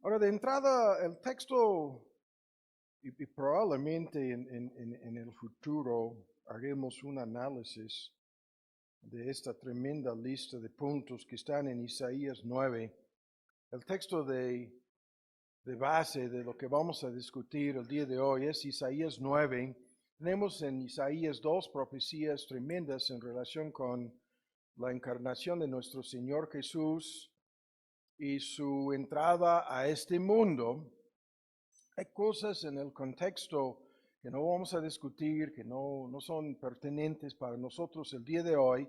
Ahora, de entrada, el texto, y probablemente en el futuro haremos un análisis de esta tremenda lista de puntos que están en Isaías 9. El texto de base de lo que vamos a discutir el día de hoy es Isaías 9. Tenemos en Isaías dos profecías tremendas en relación con la encarnación de nuestro Señor Jesús y su entrada a este mundo. Hay cosas en el contexto que no vamos a discutir, que no son pertinentes para nosotros el día de hoy.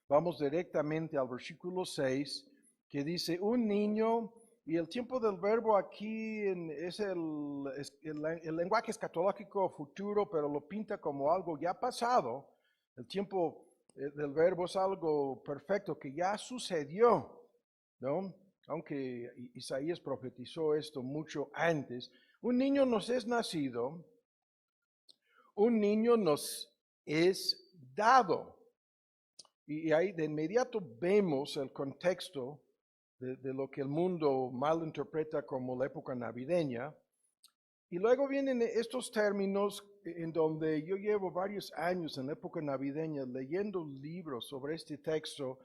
Vamos directamente al versículo 6, que dice, un niño, y el tiempo del verbo aquí es el lenguaje escatológico futuro, pero lo pinta como algo ya pasado. El tiempo del verbo es algo perfecto que ya sucedió, ¿no? Aunque Isaías profetizó esto mucho antes. Un niño nos es nacido, un niño nos es dado. Y ahí de inmediato vemos el contexto de lo que el mundo mal interpreta como la época navideña. Y luego vienen estos términos en donde yo llevo varios años en la época navideña leyendo libros sobre este texto.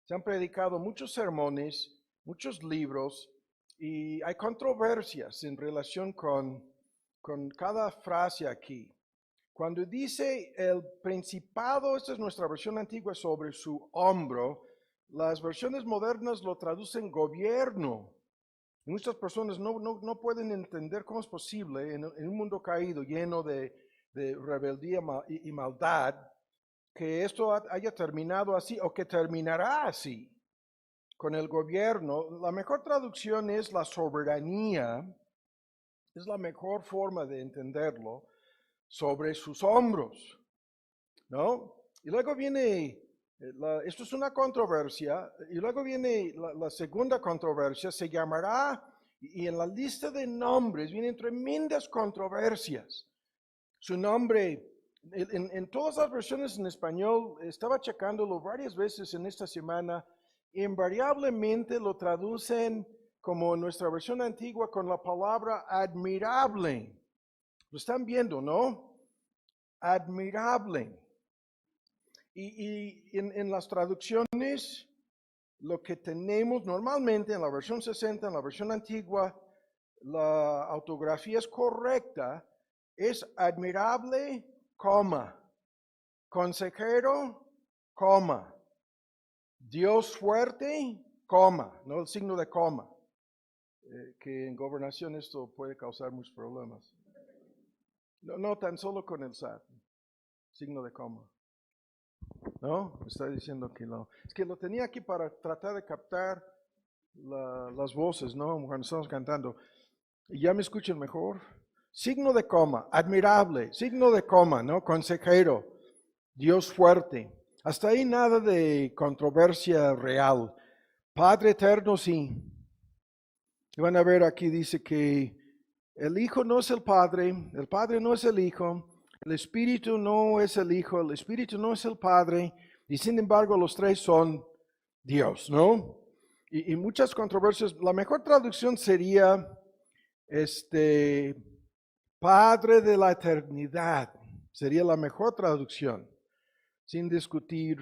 Se han predicado muchos sermones, muchos libros, y hay controversias en relación con cada frase aquí. Cuando dice el principado, esta es nuestra versión antigua, sobre su hombro, las versiones modernas lo traducen gobierno. Muchas personas no pueden entender cómo es posible en un mundo caído, lleno de rebeldía y maldad, que esto haya terminado así o que terminará así con el gobierno. La mejor traducción es la soberanía, es la mejor forma de entenderlo, sobre sus hombros, ¿no? Y luego viene, esto es una controversia, y luego viene la segunda controversia, se llamará, y en la lista de nombres vienen tremendas controversias. Su nombre, en todas las versiones en español, estaba checándolo varias veces en esta semana, invariablemente lo traducen como en nuestra versión antigua con la palabra admirable. Lo están viendo, ¿no? Admirable. Y en las traducciones, lo que tenemos normalmente en la versión 60, en la versión antigua, la ortografía es correcta, es admirable, coma, consejero, coma, Dios fuerte, coma, no el signo de coma, que en gobernación esto puede causar muchos problemas. No tan solo con el SAT, signo de coma. ¿No? Me está diciendo que no. Es que lo tenía aquí para tratar de captar las voces, ¿no? Cuando estamos cantando. ¿Ya me escuchan mejor? Signo de coma, admirable, signo de coma, ¿no? Consejero, Dios fuerte. Hasta ahí nada de controversia real. Padre eterno, sí. Y van a ver aquí dice que el Hijo no es el Padre no es el Hijo, el Espíritu no es el Hijo, el Espíritu no es el Padre, y sin embargo los tres son Dios, ¿no? Y muchas controversias. La mejor traducción sería, Padre de la eternidad, sería la mejor traducción, sin discutir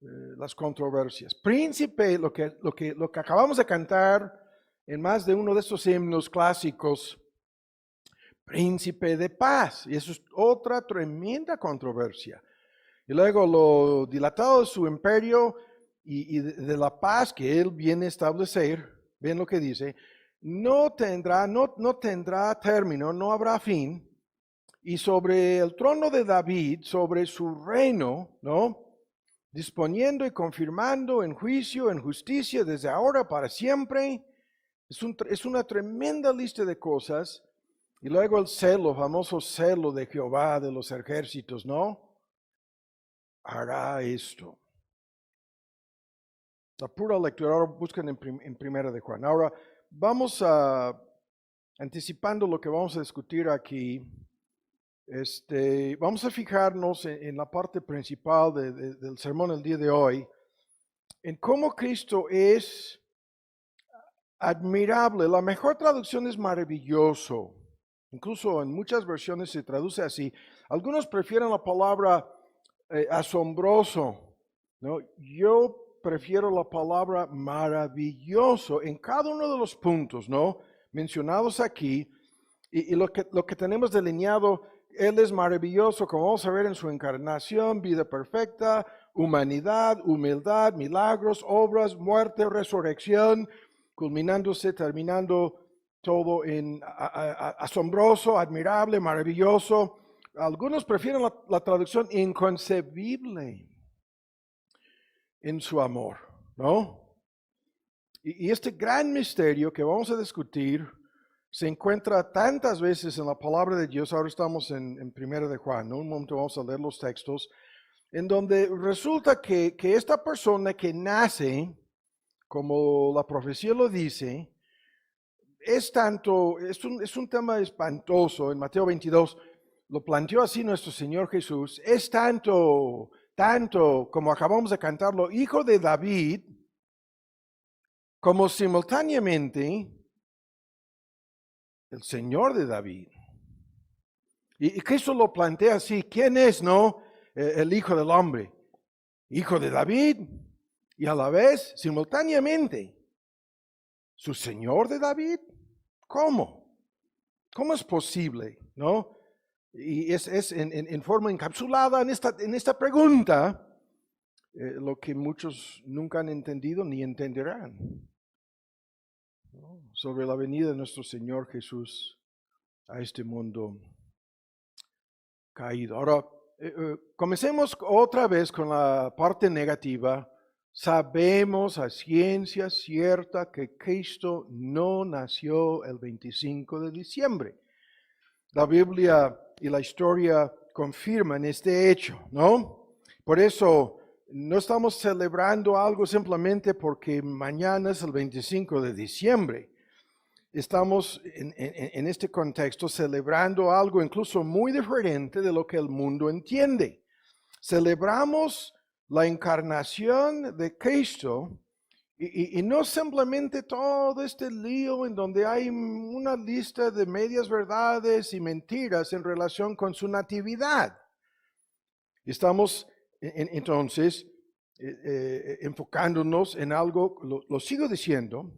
las controversias. Príncipe, lo que acabamos de cantar en más de uno de estos himnos clásicos, príncipe de paz. Y eso es otra tremenda controversia. Y luego lo dilatado de su imperio y de la paz que él viene a establecer, ven lo que dice, no tendrá término, no habrá fin. Y sobre el trono de David, sobre su reino, ¿no? Disponiendo y confirmando en juicio, en justicia, desde ahora para siempre. Es una tremenda lista de cosas. Y luego el celo, famoso celo de Jehová de los ejércitos, ¿no? Hará esto. La pura lectura, ahora buscan en Primera de Juan. Ahora vamos anticipando lo que vamos a discutir aquí. Vamos a fijarnos en la parte principal del sermón el día de hoy, en cómo Cristo es admirable. La mejor traducción es maravilloso. Incluso en muchas versiones se traduce así. Algunos prefieren la palabra asombroso, ¿no? Yo prefiero la palabra maravilloso en cada uno de los puntos, ¿no? Mencionados aquí. Y lo que tenemos delineado, Él es maravilloso, como vamos a ver en su encarnación, vida perfecta, humanidad, humildad, milagros, obras, muerte, resurrección, culminándose, terminando todo en asombroso, admirable, maravilloso. Algunos prefieren la traducción inconcebible en su amor, ¿no? Y este gran misterio que vamos a discutir se encuentra tantas veces en la palabra de Dios. Ahora estamos en Primera de Juan, ¿no? Un momento vamos a leer los textos, en donde resulta que esta persona que nace, como la profecía lo dice, es un tema espantoso. En Mateo 22 lo planteó así nuestro Señor Jesús. Es tanto, como acabamos de cantarlo, hijo de David, como simultáneamente el Señor de David. Y Cristo lo plantea así: ¿quién es, no? El Hijo del Hombre. Hijo de David y a la vez, simultáneamente, su Señor de David. ¿Cómo? ¿Cómo es posible, no? Y es en forma encapsulada en esta pregunta lo que muchos nunca han entendido ni entenderán, ¿no? Sobre la venida de nuestro Señor Jesús a este mundo caído. Ahora, comencemos otra vez con la parte negativa. Sabemos a ciencia cierta que Cristo no nació el 25 de diciembre. La Biblia y la historia confirman este hecho, ¿no? Por eso no estamos celebrando algo simplemente porque mañana es el 25 de diciembre. Estamos en este contexto celebrando algo incluso muy diferente de lo que el mundo entiende. Celebramos la encarnación de Cristo y no simplemente todo este lío en donde hay una lista de medias verdades y mentiras en relación con su natividad. Estamos entonces enfocándonos en algo, lo sigo diciendo,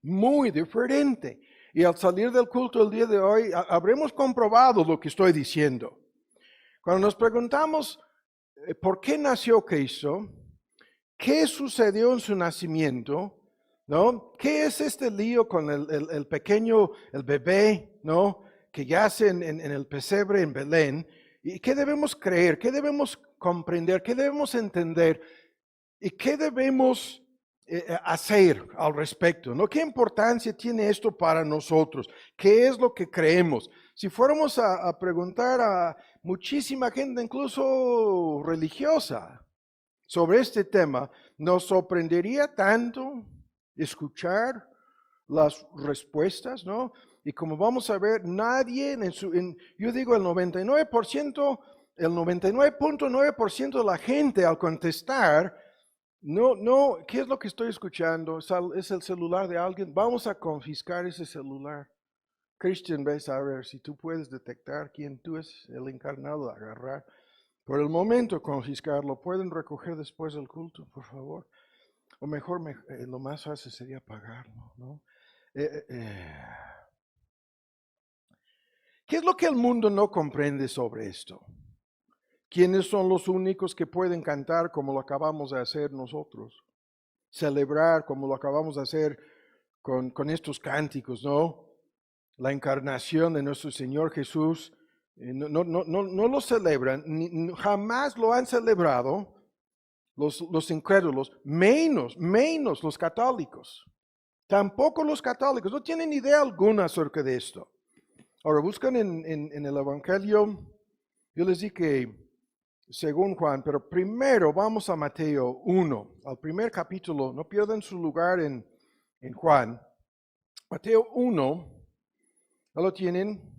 muy diferente. Y al salir del culto el día de hoy, habremos comprobado lo que estoy diciendo. Cuando nos preguntamos por qué nació Cristo, qué sucedió en su nacimiento, ¿no? ¿Qué es este lío con el pequeño, el bebé, ¿no? Que yace en el pesebre en Belén? ¿Y qué debemos creer? ¿Qué debemos comprender? ¿Qué debemos entender? ¿Y qué debemos hacer al respecto? ¿No? ¿Qué importancia tiene esto para nosotros? ¿Qué es lo que creemos? Si fuéramos a preguntar a muchísima gente, incluso religiosa, sobre este tema, nos sorprendería tanto escuchar las respuestas, ¿no? Y como vamos a ver, nadie yo digo el 99%, el 99.9% de la gente al contestar, no, ¿qué es lo que estoy escuchando? ¿Es el celular de alguien? Vamos a confiscar ese celular. Christian, ves a ver si tú puedes detectar quién tú es el encarnado de agarrar. Por el momento, confiscarlo. ¿Pueden recoger después del culto, por favor? O mejor, lo más fácil sería pagarlo, ¿no? ¿Qué es lo que el mundo no comprende sobre esto? ¿Quiénes son los únicos que pueden cantar como lo acabamos de hacer nosotros? Celebrar como lo acabamos de hacer con estos cánticos, ¿no? La encarnación de nuestro Señor Jesús. No lo celebran, jamás lo han celebrado los incrédulos, menos los católicos. Tampoco los católicos, no tienen idea alguna acerca de esto. Ahora buscan en el Evangelio, yo les dije según Juan, pero primero vamos a Mateo 1, al primer capítulo, no pierdan su lugar en Juan. Mateo 1, ¿no lo tienen?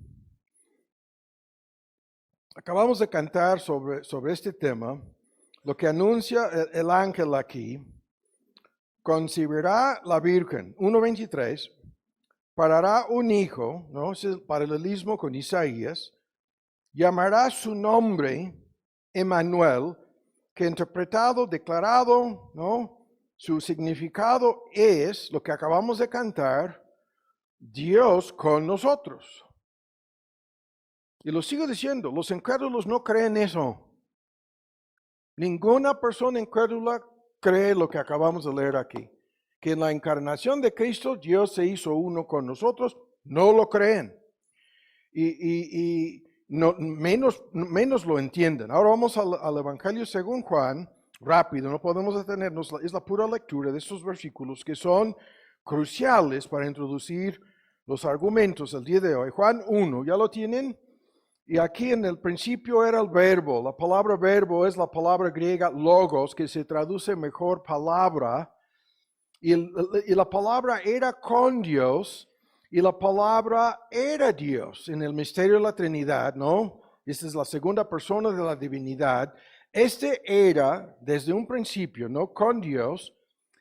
Acabamos de cantar sobre este tema, lo que anuncia el ángel aquí. concebirá la Virgen, 1:23, parará un hijo, ¿no? Es el paralelismo con Isaías, llamará su nombre Emmanuel, que interpretado, declarado, ¿no? Su significado es lo que acabamos de cantar, Dios con nosotros. Y lo sigo diciendo, los incrédulos no creen eso. Ninguna persona incrédula cree lo que acabamos de leer aquí. Que en la encarnación de Cristo Dios se hizo uno con nosotros, no lo creen. Y no, menos lo entienden. Ahora vamos al Evangelio según Juan, rápido, no podemos detenernos, es la pura lectura de estos versículos que son cruciales para introducir los argumentos del día de hoy. Juan 1, ¿ya lo tienen? Y aquí en el principio era el verbo. La palabra verbo es la palabra griega logos, que se traduce mejor palabra. Y la palabra era con Dios, y la palabra era Dios en el misterio de la Trinidad, ¿no? Esta es la segunda persona de la divinidad. Este era desde un principio, ¿no? Con Dios.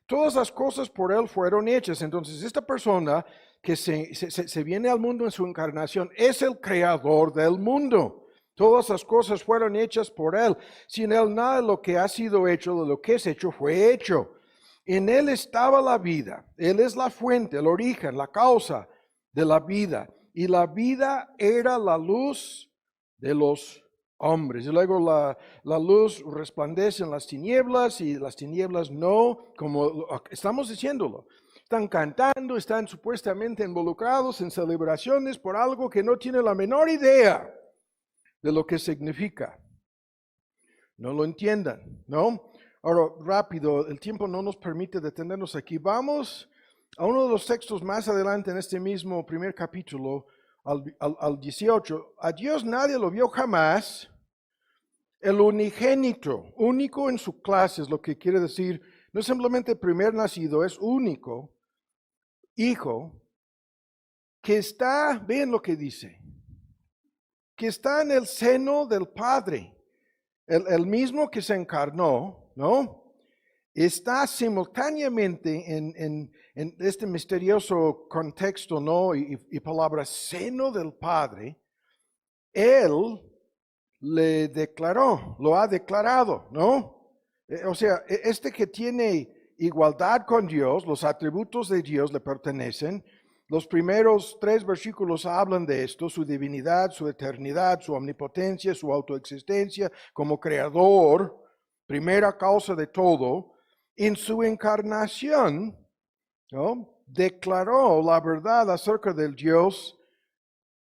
Todas las cosas por Él fueron hechas. Entonces, esta persona que se viene al mundo en su encarnación es el creador del mundo. Todas las cosas fueron hechas por Él. Sin Él nada de lo que ha sido hecho, de lo que es hecho, fue hecho. En Él estaba la vida. Él es la fuente, el origen, la causa de la vida. Y la vida era la luz de los hombres. Y luego la luz resplandece en las tinieblas y las tinieblas no, como estamos diciéndolo. Están cantando, están supuestamente involucrados en celebraciones por algo que no tiene la menor idea de lo que significa. No lo entiendan, ¿no? Ahora, rápido, el tiempo no nos permite detenernos aquí. Vamos a uno de los textos más adelante en este mismo primer capítulo, al 18. A Dios nadie lo vio jamás. El unigénito, único en su clase es lo que quiere decir. No es simplemente primer nacido, es único, hijo, que está, vean lo que dice, que está en el seno del Padre. El mismo que se encarnó, ¿no? Está simultáneamente en este misterioso contexto, ¿no? Y palabra seno del Padre. Él le declaró, lo ha declarado, ¿no? O sea, este que tiene igualdad con Dios, los atributos de Dios le pertenecen. Los primeros 3 versículos hablan de esto, su divinidad, su eternidad, su omnipotencia, su autoexistencia como creador, primera causa de todo. En su encarnación, ¿no? Declaró la verdad acerca del Dios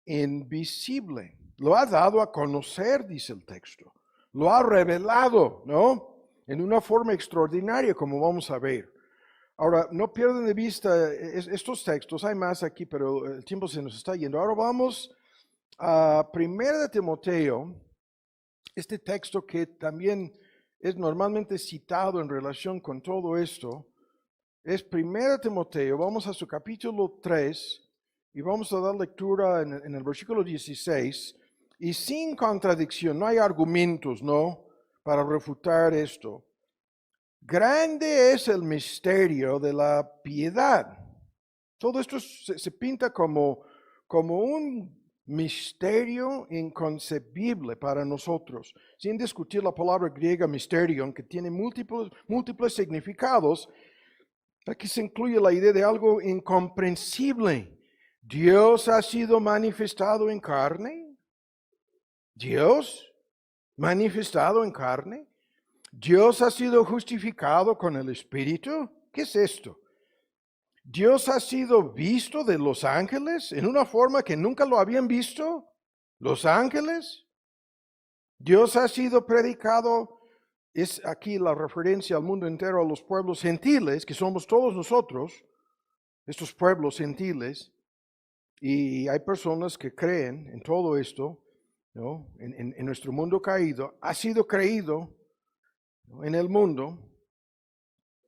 invisible. Lo ha dado a conocer, dice el texto. Lo ha revelado, ¿no? En una forma extraordinaria, como vamos a ver. Ahora, no pierdan de vista estos textos. Hay más aquí, pero el tiempo se nos está yendo. Ahora vamos a 1 de Timoteo, este texto que también es normalmente citado en relación con todo esto. Es 1 de Timoteo, vamos a su capítulo 3 y vamos a dar lectura en el versículo 16. Y sin contradicción, no hay argumentos, ¿no? Para refutar esto. Grande es el misterio de la piedad. Todo esto se pinta como un misterio inconcebible para nosotros. Sin discutir la palabra griega mysterion, que tiene múltiples significados, aquí se incluye la idea de algo incomprensible. Dios ha sido manifestado en carne. Dios manifestado en carne. Dios ha sido justificado con el Espíritu. ¿Qué es esto? Dios ha sido visto de los ángeles en una forma que nunca lo habían visto. Los ángeles. Dios ha sido predicado. Es aquí la referencia al mundo entero, a los pueblos gentiles, que somos todos nosotros, estos pueblos gentiles. Y hay personas que creen en todo esto, ¿no? En nuestro mundo caído. Ha sido creído, ¿no? En el mundo.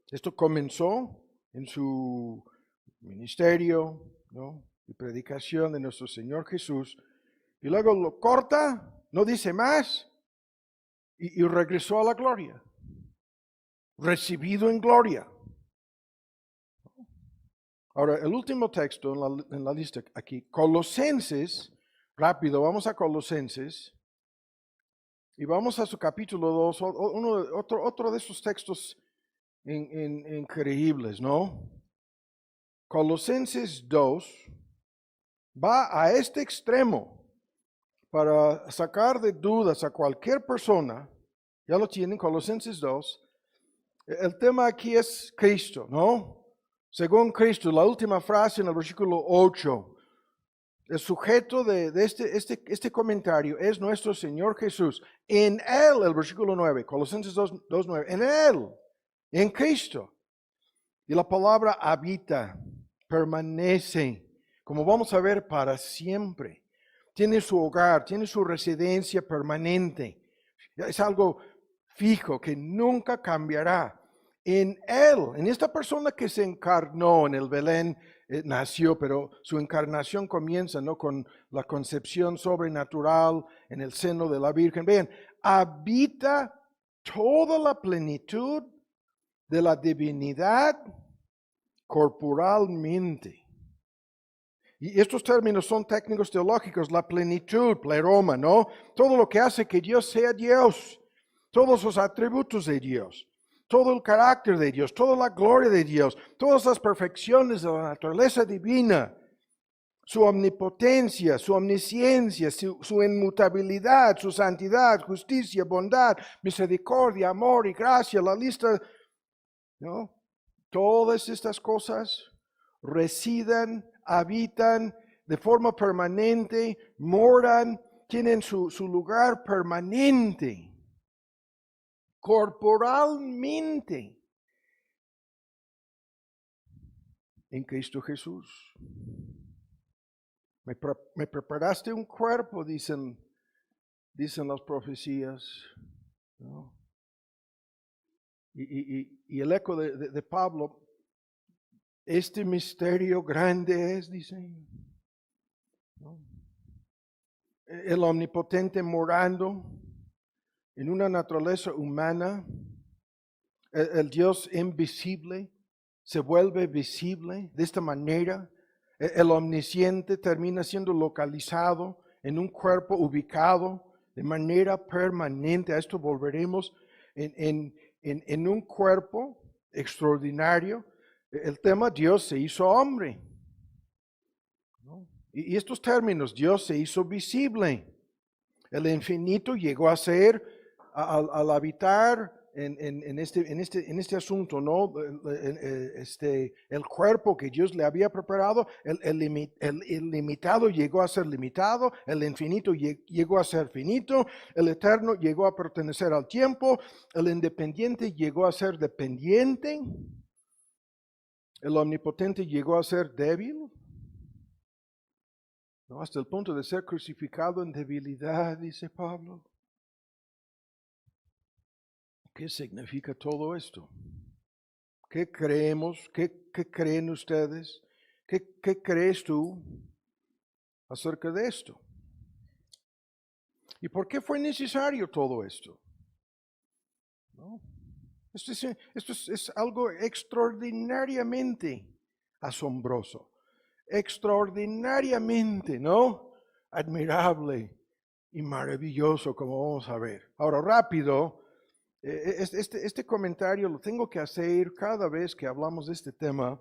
Esto comenzó en su ministerio, ¿no? Y predicación de nuestro Señor Jesús. Y luego lo corta, no dice más, y regresó a la gloria. Recibido en gloria. Ahora, el último texto en la lista aquí, Colosenses, rápido, vamos a Colosenses y vamos a su capítulo 2, otro de esos textos increíbles, ¿no? Colosenses 2 va a este extremo para sacar de dudas a cualquier persona. Ya lo tienen, Colosenses 2. El tema aquí es Cristo, ¿no? Según Cristo, la última frase en el versículo 8. El sujeto de este comentario es nuestro Señor Jesús. En Él, el versículo 9, Colosenses 2, 9, en Él, en Cristo. Y la palabra habita, permanece, como vamos a ver, para siempre. Tiene su hogar, tiene su residencia permanente. Es algo fijo que nunca cambiará. En Él, en esta persona que se encarnó en el Belén, nació, pero su encarnación comienza, ¿no?, con la concepción sobrenatural en el seno de la Virgen. Vean, habita toda la plenitud de la divinidad corporalmente. Y estos términos son técnicos teológicos, la plenitud, pleroma, ¿no? Todo lo que hace que Dios sea Dios, todos los atributos de Dios, todo el carácter de Dios, toda la gloria de Dios, todas las perfecciones de la naturaleza divina, su omnipotencia, su omnisciencia, su inmutabilidad, su santidad, justicia, bondad, misericordia, amor y gracia, la lista, ¿no? Todas estas cosas residen, habitan de forma permanente, moran, tienen su lugar permanente, corporalmente, en Cristo Jesús. Me preparaste un cuerpo, dicen las profecías, ¿no? Y el eco de Pablo, este misterio grande es, dicen, ¿no? El omnipotente morando en una naturaleza humana, el Dios invisible se vuelve visible de esta manera. El omnisciente termina siendo localizado en un cuerpo ubicado de manera permanente. A esto volveremos en un cuerpo extraordinario. El tema, Dios se hizo hombre, ¿no? Y estos términos, Dios se hizo visible. El infinito llegó a ser, al habitar en este asunto, ¿no? El cuerpo que Dios le había preparado, el limitado llegó a ser limitado, el infinito llegó a ser finito, el eterno llegó a pertenecer al tiempo, el independiente llegó a ser dependiente, el omnipotente llegó a ser débil, ¿no? Hasta el punto de ser crucificado en debilidad, dice Pablo. ¿Qué significa todo esto? ¿Qué creemos? ¿Qué creen ustedes? ¿Qué crees tú acerca de esto? ¿Y por qué fue necesario todo esto? ¿No? Esto es algo extraordinariamente asombroso, extraordinariamente, ¿no? Admirable y maravilloso, como vamos a ver. Ahora, rápido. Este comentario lo tengo que hacer cada vez que hablamos de este tema.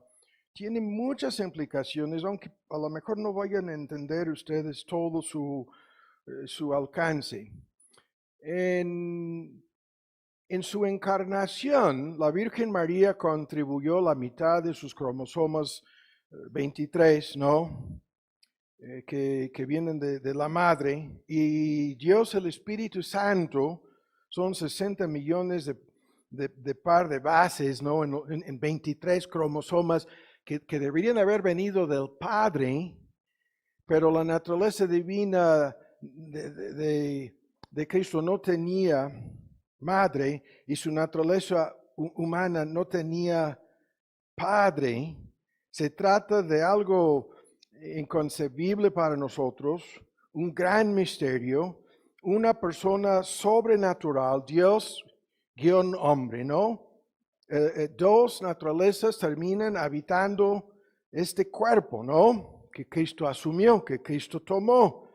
Tiene muchas implicaciones, aunque a lo mejor no vayan a entender ustedes todo su alcance. En su encarnación, la Virgen María contribuyó la mitad de sus cromosomas 23, ¿no? Que vienen de la madre, y Dios, el Espíritu Santo, son 60 millones de par de bases, ¿no? En 23 cromosomas que deberían haber venido del Padre, pero la naturaleza divina de Cristo no tenía madre y su naturaleza humana no tenía padre. Se trata de algo inconcebible para nosotros, un gran misterio, una persona sobrenatural, Dios guión hombre, ¿no? Dos naturalezas terminan habitando este cuerpo, ¿no? Que Cristo asumió, que Cristo tomó.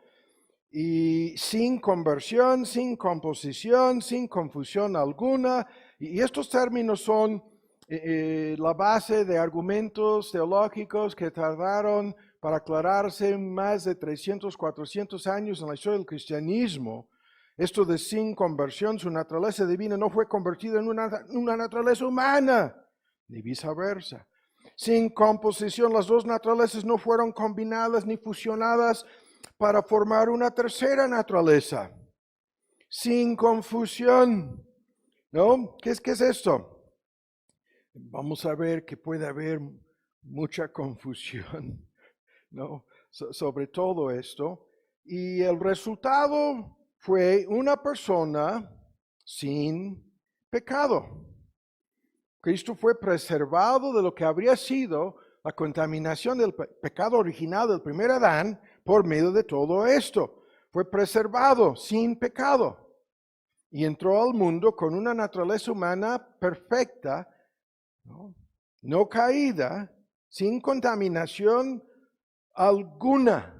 Y sin conversión, sin composición, sin confusión alguna. Y estos términos son la base de argumentos teológicos que tardaron para aclararse más de 300, 400 años en la historia del cristianismo. Esto de sin conversión, su naturaleza divina no fue convertida en una naturaleza humana, ni viceversa. Sin composición, las dos naturalezas no fueron combinadas ni fusionadas para formar una tercera naturaleza. Sin confusión, ¿no? ¿Qué es esto? Vamos a ver que puede haber mucha confusión, ¿no? Sobre todo esto. Y el resultado fue una persona sin pecado. Cristo fue preservado de lo que habría sido la contaminación del pecado original del primer Adán por medio de todo esto. Fue preservado sin pecado y entró al mundo con una naturaleza humana perfecta, no caída, sin contaminación alguna.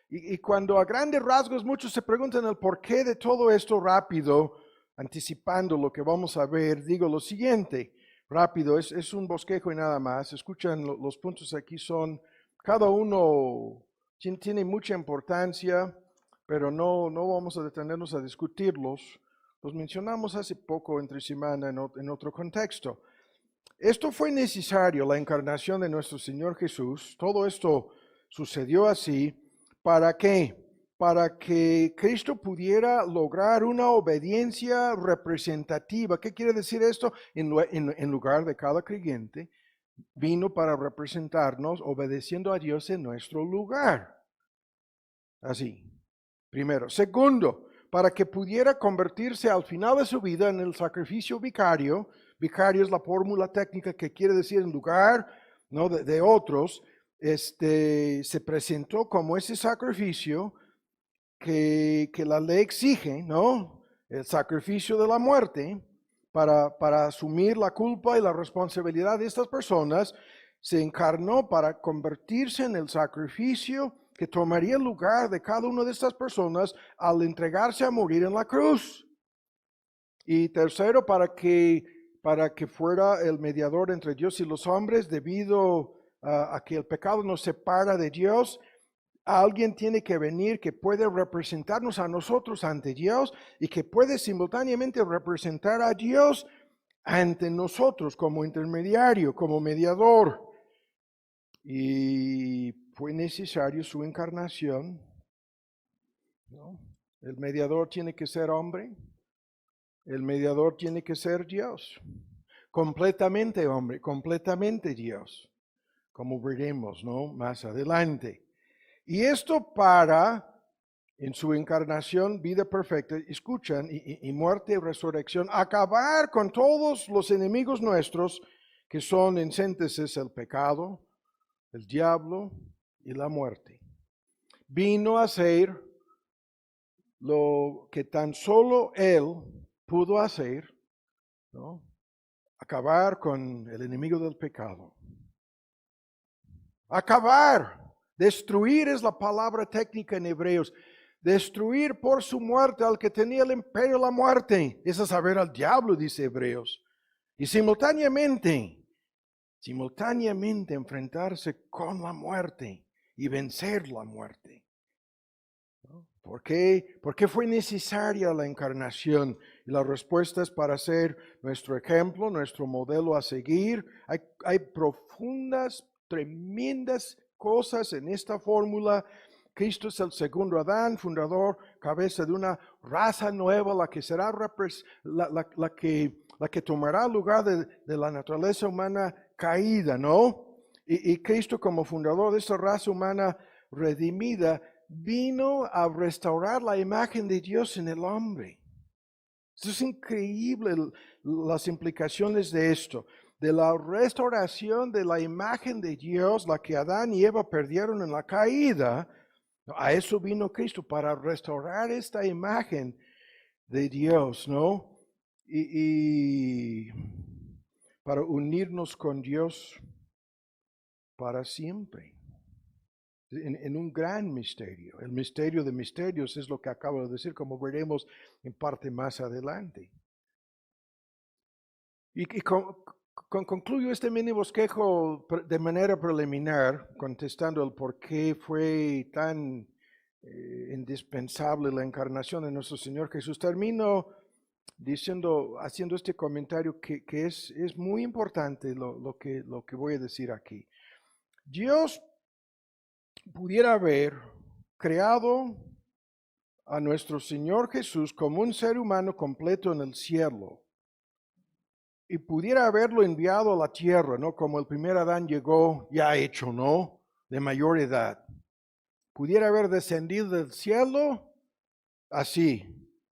Y cuando a grandes rasgos muchos se preguntan el porqué de todo esto rápido, anticipando lo que vamos a ver, digo lo siguiente, rápido, es un bosquejo y nada más. Escuchan, los puntos aquí son, cada uno tiene mucha importancia, pero no vamos a detenernos a discutirlos. Los mencionamos hace poco entre semana en otro contexto. Esto fue necesario, la encarnación de nuestro Señor Jesús. Todo esto sucedió así. ¿Para qué? Para que Cristo pudiera lograr una obediencia representativa. ¿Qué quiere decir esto? En lugar de cada creyente, vino para representarnos obedeciendo a Dios en nuestro lugar. Así, primero. Segundo, para que pudiera convertirse al final de su vida en el sacrificio vicario. Vicario es la fórmula técnica que quiere decir en lugar, ¿no? de otros. Se presentó como ese sacrificio que la ley exige, ¿no? El sacrificio de la muerte para asumir la culpa y la responsabilidad de estas personas. Se encarnó para convertirse en el sacrificio que tomaría el lugar de cada una de estas personas al entregarse a morir en la cruz. Y tercero, para que fuera el mediador entre Dios y los hombres, debido a que el pecado nos separa de Dios. Alguien tiene que venir que puede representarnos a nosotros ante Dios y que puede simultáneamente representar a Dios ante nosotros como intermediario, como mediador. Y fue necesario su encarnación, ¿no? El mediador tiene que ser hombre. El mediador tiene que ser Dios, completamente hombre, completamente Dios, como veremos, ¿no? Más adelante. Y esto para, en su encarnación, vida perfecta, escuchan, y muerte y resurrección, acabar con todos los enemigos nuestros, que son en síntesis el pecado, el diablo y la muerte. Vino a hacer lo que tan solo Él pudo hacer, ¿no? Acabar con el enemigo del pecado. Acabar, destruir es la palabra técnica en Hebreos. Destruir por su muerte al que tenía el imperio de la muerte. Es a saber, al diablo, dice Hebreos. Y simultáneamente enfrentarse con la muerte y vencer la muerte. ¿Por qué? Porque fue necesaria la encarnación. Y la respuesta es para ser nuestro ejemplo, nuestro modelo a seguir. Hay profundas, tremendas cosas en esta fórmula. Cristo es el segundo Adán, fundador, cabeza de una raza nueva, la que será la que tomará lugar de la naturaleza humana caída, ¿no? Y Cristo como fundador de esa raza humana redimida, vino a restaurar la imagen de Dios en el hombre. Esto es increíble, las implicaciones de esto, de la restauración de la imagen de Dios, la que Adán y Eva perdieron en la caída. A eso vino Cristo, para restaurar esta imagen de Dios, ¿no? Y para unirnos con Dios para siempre. En un gran misterio. El misterio de misterios es lo que acabo de decir, como veremos en parte más adelante. Y concluyo este mini bosquejo de manera preliminar, contestando el por qué fue tan indispensable la encarnación de nuestro Señor Jesús. Termino haciendo este comentario que es muy importante lo que voy a decir aquí. Dios pudiera haber creado a nuestro Señor Jesús como un ser humano completo en el cielo y pudiera haberlo enviado a la tierra, ¿no? Como el primer Adán llegó ya hecho, ¿no? De mayor edad. Pudiera haber descendido del cielo así,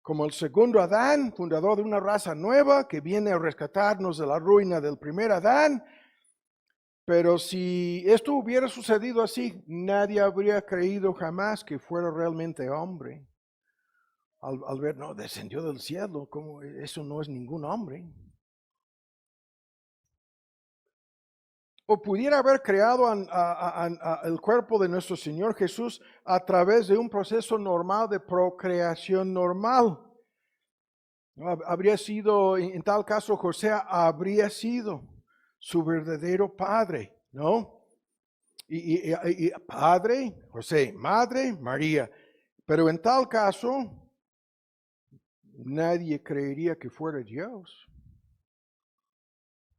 como el segundo Adán, fundador de una raza nueva que viene a rescatarnos de la ruina del primer Adán. Pero si esto hubiera sucedido así, nadie habría creído jamás que fuera realmente hombre. Al ver, no, descendió del cielo, como eso no es ningún hombre. O pudiera haber creado el cuerpo de nuestro Señor Jesús a través de un proceso normal de procreación normal. Habría sido, en tal caso, José habría sido su verdadero padre, ¿no? Y padre, José, madre, María. Pero en tal caso, nadie creería que fuera Dios.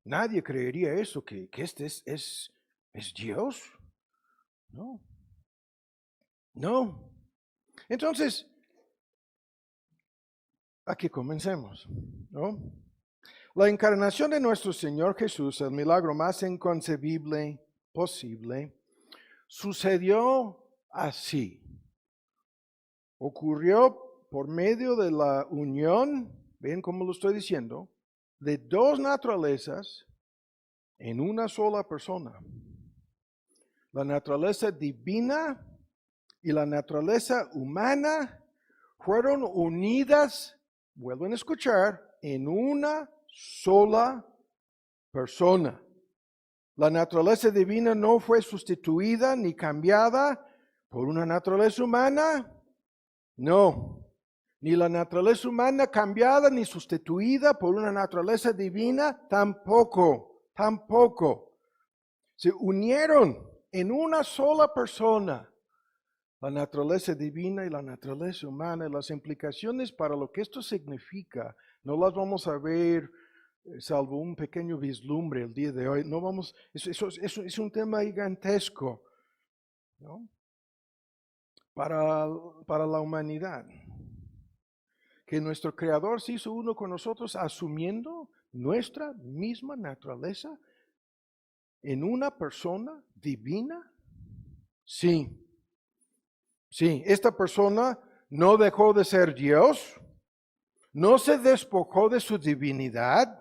Nadie creería eso, que este es Dios. No. No. Entonces, aquí comencemos, ¿no? La encarnación de nuestro Señor Jesús, el milagro más inconcebible posible, sucedió así. Ocurrió por medio de la unión, ven cómo lo estoy diciendo, de dos naturalezas en una sola persona. La naturaleza divina y la naturaleza humana fueron unidas, vuelven a escuchar, en una sola persona. La naturaleza divina no fue sustituida ni cambiada por una naturaleza humana. No, ni la naturaleza humana cambiada ni sustituida por una naturaleza divina, tampoco. Se unieron en una sola persona la naturaleza divina y la naturaleza humana. Y las implicaciones para lo que esto significa no las vamos a ver salvo un pequeño vislumbre el día de hoy. No vamos, eso es un tema gigantesco, ¿no? Para la humanidad. Que nuestro Creador se hizo uno con nosotros asumiendo nuestra misma naturaleza en una persona divina. Sí, esta persona no dejó de ser Dios, no se despojó de su divinidad,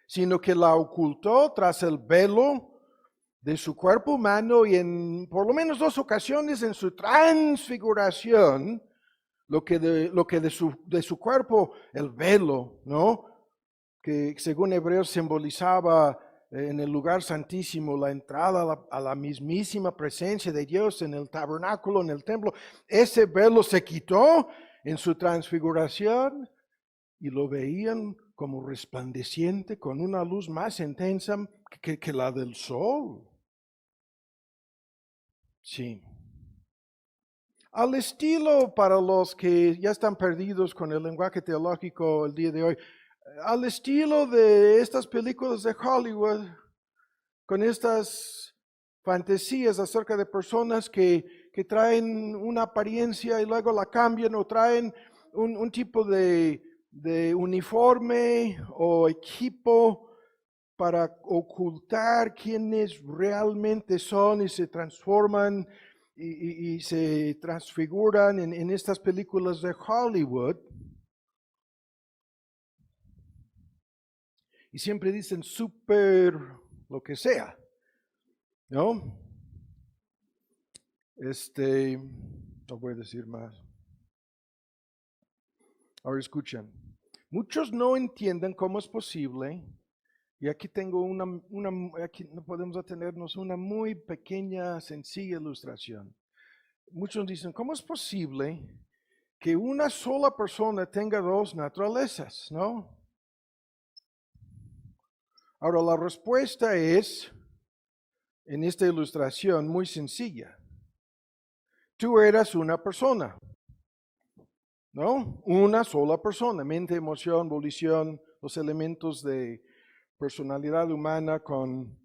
sino que la ocultó tras el velo de su cuerpo humano y en por lo menos dos ocasiones en su transfiguración, lo que de su cuerpo, el velo, ¿no? Que según Hebreos simbolizaba en el lugar santísimo la entrada a la mismísima presencia de Dios en el tabernáculo, en el templo. Ese velo se quitó en su transfiguración y lo veían como resplandeciente con una luz más intensa que la del sol. Sí. Al estilo, para los que ya están perdidos con el lenguaje teológico el día de hoy, al estilo de estas películas de Hollywood, con estas fantasías acerca de personas que traen una apariencia y luego la cambian o traen un tipo de uniforme o equipo para ocultar quiénes realmente son y se transforman y se transfiguran en estas películas de Hollywood. Y siempre dicen súper lo que sea, ¿no? No voy a decir más. Ahora escuchen. Muchos no entienden cómo es posible Y aquí tengo aquí no podemos atenernos una muy pequeña, sencilla ilustración. Muchos dicen, ¿cómo es posible que una sola persona tenga dos naturalezas, no? Ahora, la respuesta es, en esta ilustración, muy sencilla. Tú eras una persona, ¿no? Una sola persona, mente, emoción, volición, los elementos de personalidad humana con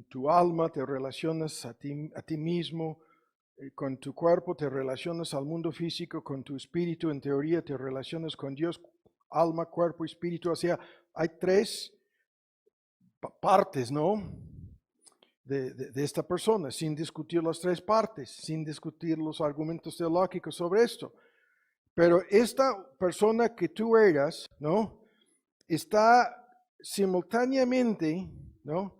tu alma, te relacionas a ti mismo, con tu cuerpo te relacionas al mundo físico, con tu espíritu en teoría te relacionas con Dios, alma, cuerpo, espíritu, o sea, hay tres partes, ¿no? De esta persona, sin discutir las tres partes, sin discutir los argumentos teológicos sobre esto. Pero esta persona que tú eras, ¿no? Está simultáneamente, ¿no?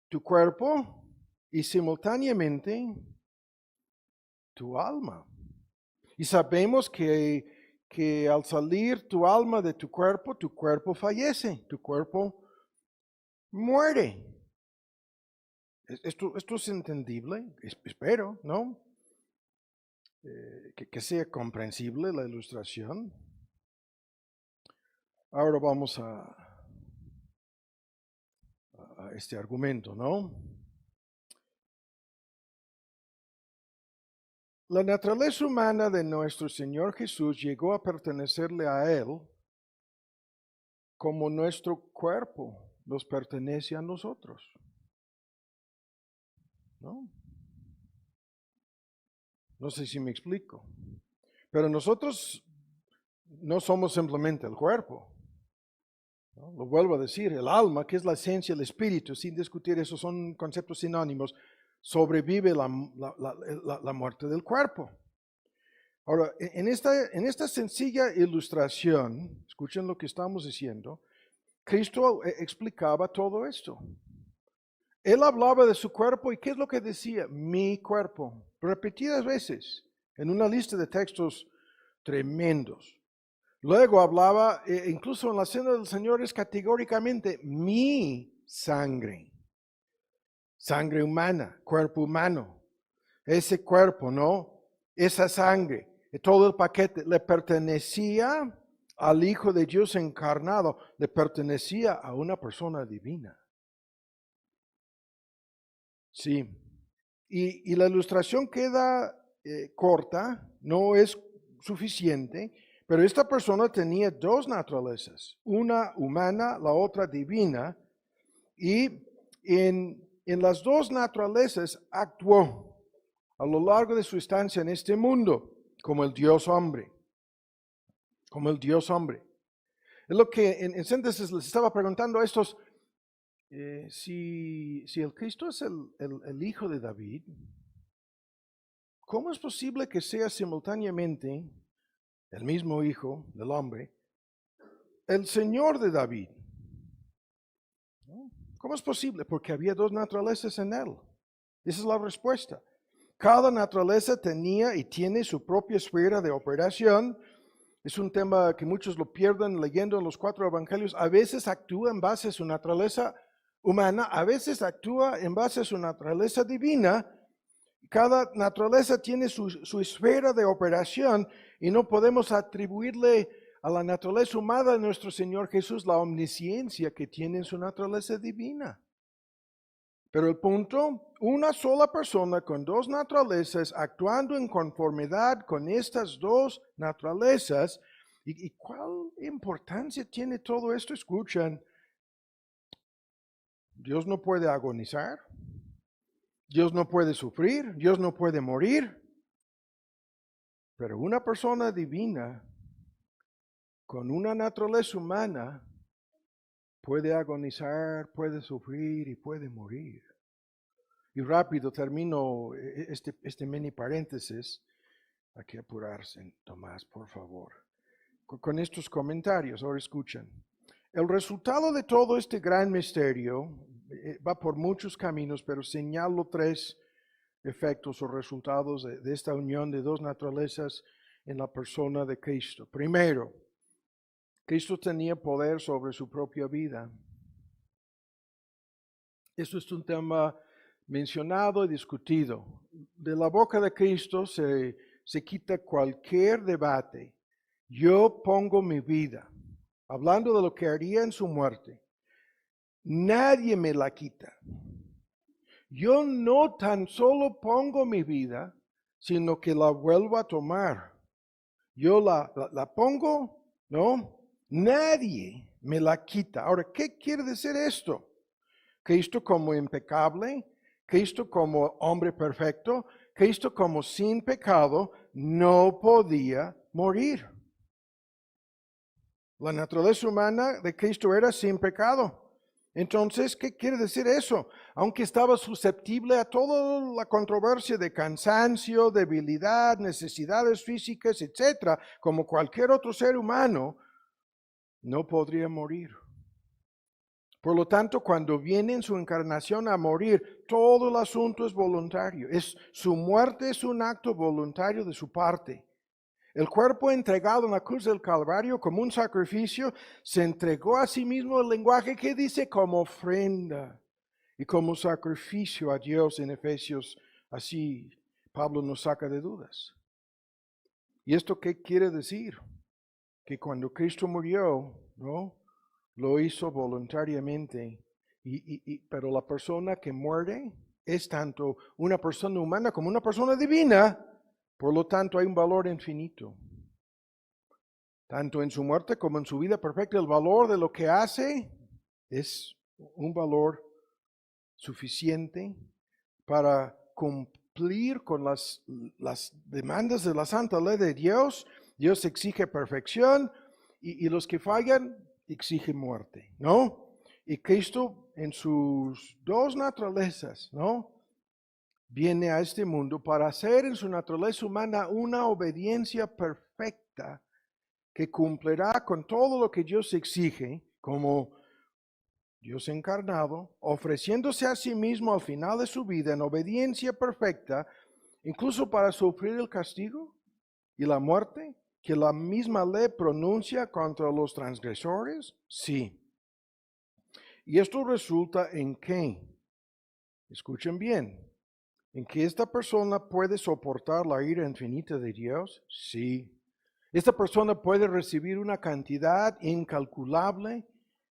Tu cuerpo y simultáneamente tu alma. Y sabemos que al salir tu alma de tu cuerpo fallece, tu cuerpo muere. Esto es entendible, espero, ¿no? Que sea comprensible la ilustración. Ahora vamos a este argumento, ¿no? La naturaleza humana de nuestro Señor Jesús llegó a pertenecerle a Él como nuestro cuerpo nos pertenece a nosotros, ¿no? No sé si me explico. Pero nosotros no somos simplemente el cuerpo, ¿no? Lo vuelvo a decir, el alma, que es la esencia, el espíritu, sin discutir, esos son conceptos sinónimos, sobrevive la muerte del cuerpo. Ahora, en esta sencilla ilustración, escuchen lo que estamos diciendo, Cristo explicaba todo esto. Él hablaba de su cuerpo y ¿qué es lo que decía? Mi cuerpo, repetidas veces, en una lista de textos tremendos. Luego hablaba, incluso en la cena del Señor es categóricamente mi sangre. Sangre humana, cuerpo humano. Ese cuerpo, ¿no? Esa sangre, todo el paquete le pertenecía al Hijo de Dios encarnado, le pertenecía a una persona divina. Sí. Y la ilustración queda corta, no es suficiente, pero esta persona tenía dos naturalezas, una humana, la otra divina, y en las dos naturalezas actuó a lo largo de su estancia en este mundo como el Dios hombre, como el Dios hombre. Es lo que en síntesis les estaba preguntando a estos, si el Cristo es el Hijo de David, ¿cómo es posible que sea simultáneamente el mismo Hijo del hombre, el Señor de David? ¿No? ¿Cómo es posible? Porque había dos naturalezas en él. Esa es la respuesta. Cada naturaleza tenía y tiene su propia esfera de operación. Es un tema que muchos lo pierden leyendo en los 4 evangelios. A veces actúa en base a su naturaleza humana, a veces actúa en base a su naturaleza divina. Cada naturaleza tiene su esfera de operación y no podemos atribuirle a la naturaleza humana de nuestro Señor Jesús la omnisciencia que tiene en su naturaleza divina. Pero el punto, una sola persona con dos naturalezas actuando en conformidad con estas dos naturalezas. ¿Y cuál importancia tiene todo esto? Escuchen, Dios no puede agonizar, Dios no puede sufrir, Dios no puede morir, pero una persona divina con una naturaleza humana puede agonizar, puede sufrir y puede morir. Y rápido termino este mini paréntesis. Hay que apurarse, Tomás, por favor. Con estos comentarios, ahora escuchen. El resultado de todo este gran misterio va por muchos caminos, pero señalo 3 efectos o resultados de esta unión de dos naturalezas en la persona de Cristo. Primero, Cristo tenía poder sobre su propia vida. Esto es un tema mencionado y discutido. De la boca de Cristo se quita cualquier debate. Yo pongo mi vida, hablando de lo que haría en su muerte. Nadie me la quita. Yo no tan solo pongo mi vida, sino que la vuelvo a tomar. Yo la pongo, ¿no? Nadie me la quita. Ahora, ¿qué quiere decir esto? Cristo como impecable, Cristo como hombre perfecto, Cristo como sin pecado, no podía morir. La naturaleza humana de Cristo era sin pecado. Entonces, ¿qué quiere decir eso? Aunque estaba susceptible a toda la controversia de cansancio, debilidad, necesidades físicas, etcétera, como cualquier otro ser humano, no podría morir. Por lo tanto, cuando viene en su encarnación a morir, todo el asunto es voluntario. Su muerte es un acto voluntario de su parte. El cuerpo entregado en la cruz del Calvario como un sacrificio, se entregó a sí mismo el lenguaje que dice como ofrenda y como sacrificio a Dios en Efesios. Así Pablo nos saca de dudas. ¿Y esto qué quiere decir? Que cuando Cristo murió, ¿no? Lo hizo voluntariamente, pero la persona que muere es tanto una persona humana como una persona divina. Por lo tanto, hay un valor infinito. Tanto en su muerte como en su vida perfecta, el valor de lo que hace es un valor suficiente para cumplir con las demandas de la santa ley de Dios. Dios exige perfección y los que fallan exigen muerte, ¿no? Y Cristo en sus dos naturalezas, ¿no? Viene a este mundo para hacer en su naturaleza humana una obediencia perfecta que cumplirá con todo lo que Dios exige como Dios encarnado, ofreciéndose a sí mismo al final de su vida en obediencia perfecta, incluso para sufrir el castigo y la muerte que la misma ley pronuncia contra los transgresores. Sí. Y esto resulta en que, escuchen bien, en que esta persona puede soportar la ira infinita de Dios. Sí. Esta persona puede recibir una cantidad incalculable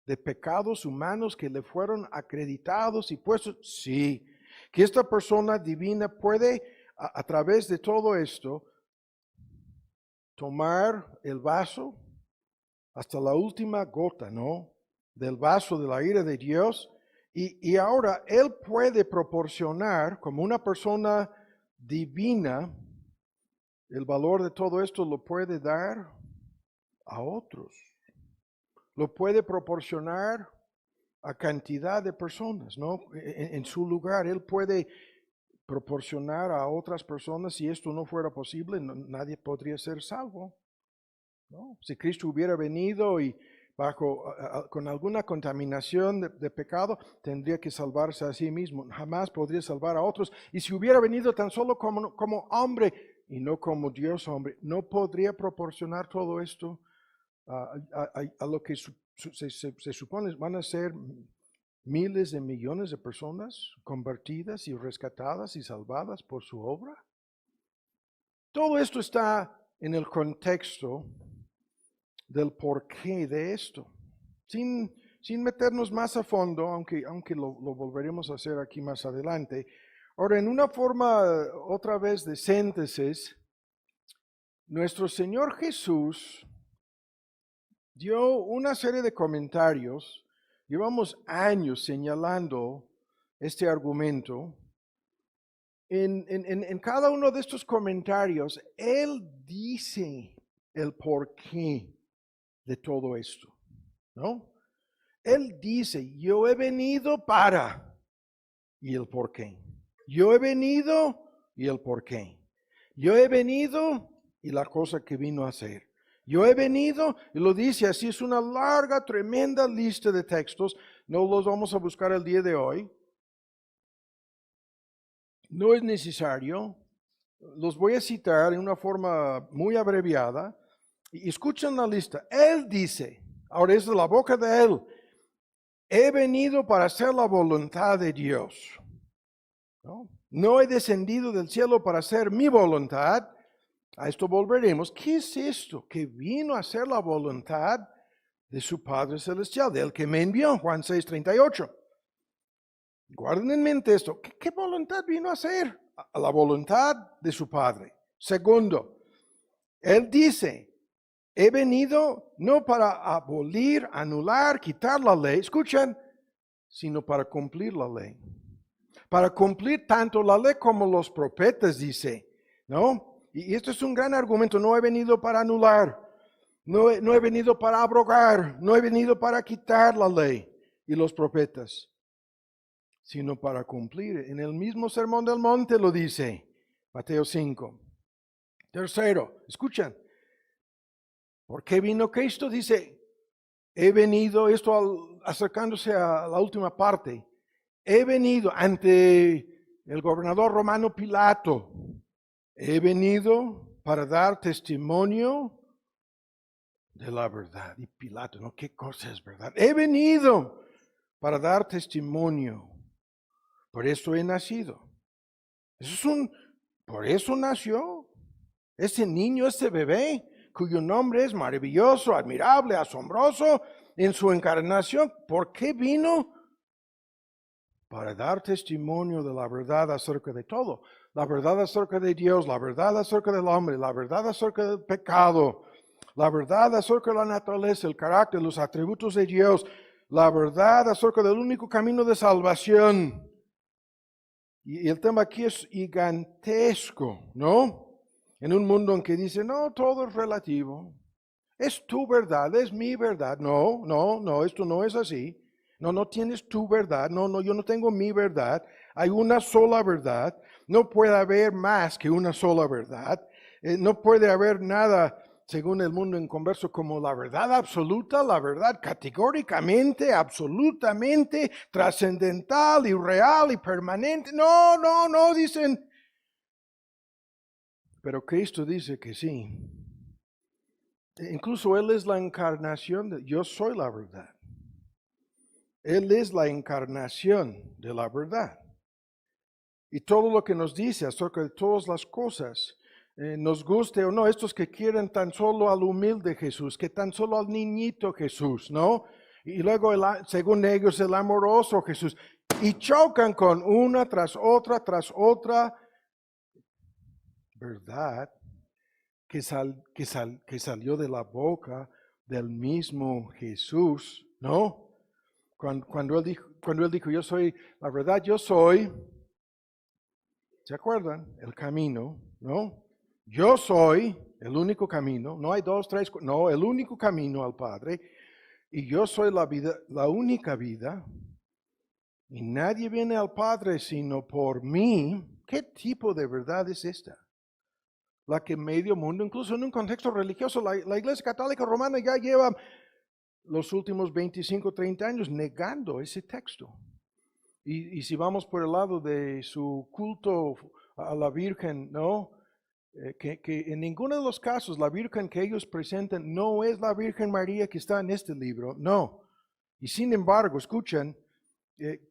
de pecados humanos que le fueron acreditados y puestos. Sí. Que esta persona divina puede, a través de todo esto, tomar el vaso hasta la última gota, ¿no? Del vaso de la ira de Dios. Y ahora Él puede proporcionar, como una persona divina, el valor de todo esto lo puede dar a otros. Lo puede proporcionar a cantidad de personas, ¿no? En su lugar, Él puede proporcionar a otras personas. Si esto no fuera posible, nadie podría ser salvo, ¿no? Si Cristo hubiera venido y con alguna contaminación de pecado, tendría que salvarse a sí mismo. Jamás podría salvar a otros. Y si hubiera venido tan solo como hombre y no como Dios hombre, no podría proporcionar todo esto a lo que se supone van a ser miles de millones de personas convertidas y rescatadas y salvadas por su obra. Todo esto está en el contexto del porqué de esto, sin meternos más a fondo, aunque lo volveremos a hacer aquí más adelante. Ahora, en una forma otra vez de síntesis, nuestro Señor Jesús dio una serie de comentarios. Llevamos años señalando este argumento. En cada uno de estos comentarios, Él dice el porqué de todo esto, ¿no? Él dice, yo he venido para, y el porqué. Yo he venido, y el porqué. Yo he venido, y la cosa que vino a hacer. Yo he venido, y lo dice así, es una larga, tremenda lista de textos. No los vamos a buscar el día de hoy. No es necesario. Los voy a citar en una forma muy abreviada. Y escuchen la lista. Él dice, Ahora es de la boca de él. He venido para hacer la voluntad de Dios. No he descendido del cielo para hacer mi voluntad. A esto volveremos. ¿Qué es esto? Que vino a hacer la voluntad de su Padre Celestial, del que me envió, Juan 6:38. Guarden en mente esto. ¿Qué voluntad vino a hacer? A la voluntad de su Padre. Segundo, él dice, he venido no para abolir, anular, quitar la ley, escuchen, sino para cumplir la ley. Para cumplir tanto la ley como los profetas, dice, ¿no? Y esto es un gran argumento. No he venido para anular, no he venido para abrogar, no he venido para quitar la ley y los profetas, sino para cumplir. En el mismo Sermón del Monte lo dice, Mateo 5. Tercero, escuchen, ¿por qué vino Cristo? Dice, he venido, esto acercándose a la última parte, he venido ante el gobernador romano Pilato, he venido para dar testimonio de la verdad. Y Pilato, ¿no? ¿Qué cosa es verdad? He venido para dar testimonio. Por eso he nacido. Por eso nació ese niño, ese bebé, cuyo nombre es maravilloso, admirable, asombroso en su encarnación. ¿Por qué vino? Para dar testimonio de la verdad acerca de todo. La verdad acerca de Dios, la verdad acerca del hombre, la verdad acerca del pecado, la verdad acerca de la naturaleza, el carácter, los atributos de Dios, la verdad acerca del único camino de salvación. Y el tema aquí es gigantesco, ¿no? En un mundo en que dice, no, todo es relativo. Es tu verdad, es mi verdad. No, esto no es así. No tienes tu verdad. No, yo no tengo mi verdad. Hay una sola verdad. No puede haber más que una sola verdad. No puede haber nada, según el mundo en converso, como la verdad absoluta, la verdad categóricamente, absolutamente trascendental y real y permanente. No, dicen. Pero Cristo dice que sí. Incluso Él es la encarnación de yo soy la verdad. Él es la encarnación de la verdad. Y todo lo que nos dice acerca de todas las cosas, nos guste o no, estos que quieren tan solo al humilde Jesús, que tan solo al niñito Jesús, ¿no? Y luego, según ellos, el amoroso Jesús. Y chocan con una tras otra verdad que salió de la boca del mismo Jesús, ¿no? Cuando él dijo, yo soy, la verdad, yo soy, ¿se acuerdan? El camino, ¿no? Yo soy el único camino, no hay dos, tres, no, el único camino al Padre, y yo soy la vida, la única vida, y nadie viene al Padre sino por mí. ¿Qué tipo de verdad es esta? La que medio mundo, incluso en un contexto religioso, la Iglesia Católica Romana ya lleva los últimos 25, 30 años negando ese texto. Y si vamos por el lado de su culto a la Virgen, ¿no? Que en ninguno de los casos la Virgen que ellos presentan no es la Virgen María que está en este libro, no. Y sin embargo, escuchen,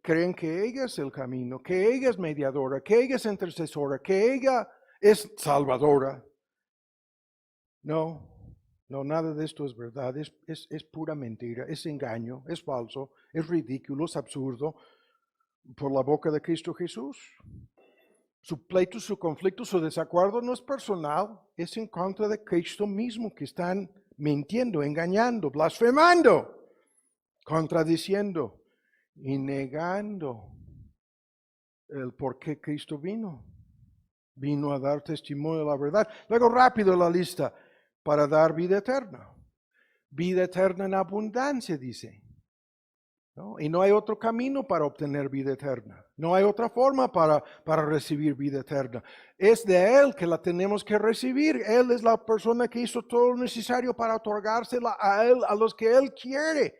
creen que ella es el camino, que ella es mediadora, que ella es intercesora, que ella es salvadora. No, nada de esto es verdad, es pura mentira, es engaño, es falso, es ridículo, es absurdo, por la boca de Cristo Jesús. Su pleito, su conflicto, su desacuerdo no es personal, es en contra de Cristo mismo, que están mintiendo, engañando, blasfemando, contradiciendo y negando el por qué Cristo vino. Vino a dar testimonio de la verdad. Luego rápido la lista, para dar vida eterna. Vida eterna en abundancia, dice. ¿No? Y no hay otro camino para obtener vida eterna. No hay otra forma para recibir vida eterna. Es de Él que la tenemos que recibir. Él es la persona que hizo todo lo necesario para otorgársela a Él, a los que Él quiere.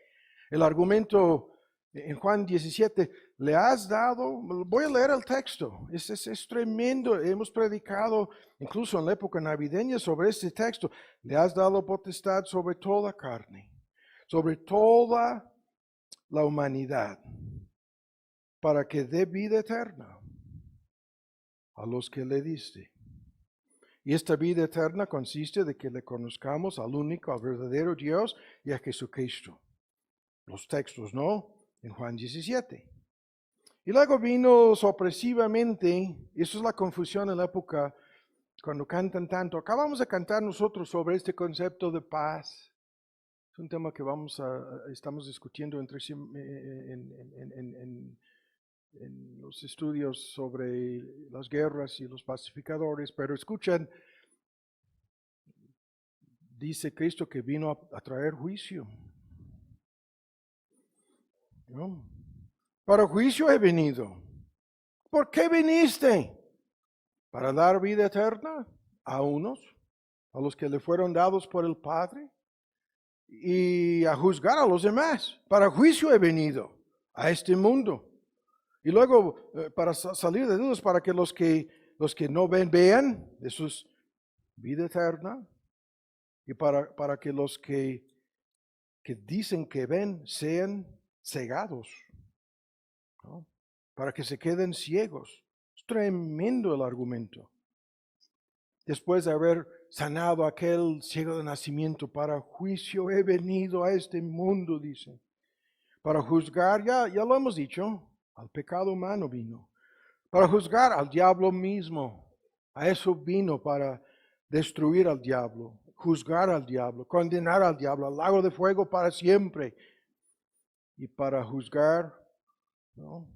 El argumento en Juan 17, le has dado, voy a leer el texto, es tremendo, hemos predicado incluso en la época navideña sobre este texto, le has dado potestad sobre toda carne, sobre toda la humanidad, para que dé vida eterna a los que le diste. Y esta vida eterna consiste de que le conozcamos al único, al verdadero Dios y a Jesucristo. Los textos, ¿no? En Juan 17. Y luego vino sorpresivamente, eso es la confusión en la época, cuando cantan tanto. Acabamos de cantar nosotros sobre este concepto de paz. Es un tema que estamos discutiendo en los estudios sobre las guerras y los pacificadores, pero escuchen, dice Cristo que vino a traer juicio. ¿No? Para juicio he venido. ¿Por qué viniste? Para dar vida eterna a unos, a los que le fueron dados por el Padre, y a juzgar a los demás. Para juicio he venido a este mundo. Y luego, para salir de dudas, para que los que no ven, vean, eso es vida eterna. Y para que los que dicen que ven sean cegados, ¿no? Para que se queden ciegos. Es tremendo el argumento. Después de haber sanado a aquel ciego de nacimiento, para juicio he venido a este mundo, dice. Para juzgar, ya lo hemos dicho, al pecado humano vino. Para juzgar al diablo mismo. A eso vino, para destruir al diablo, juzgar al diablo, condenar al diablo al lago de fuego para siempre. Y para juzgar, ¿no?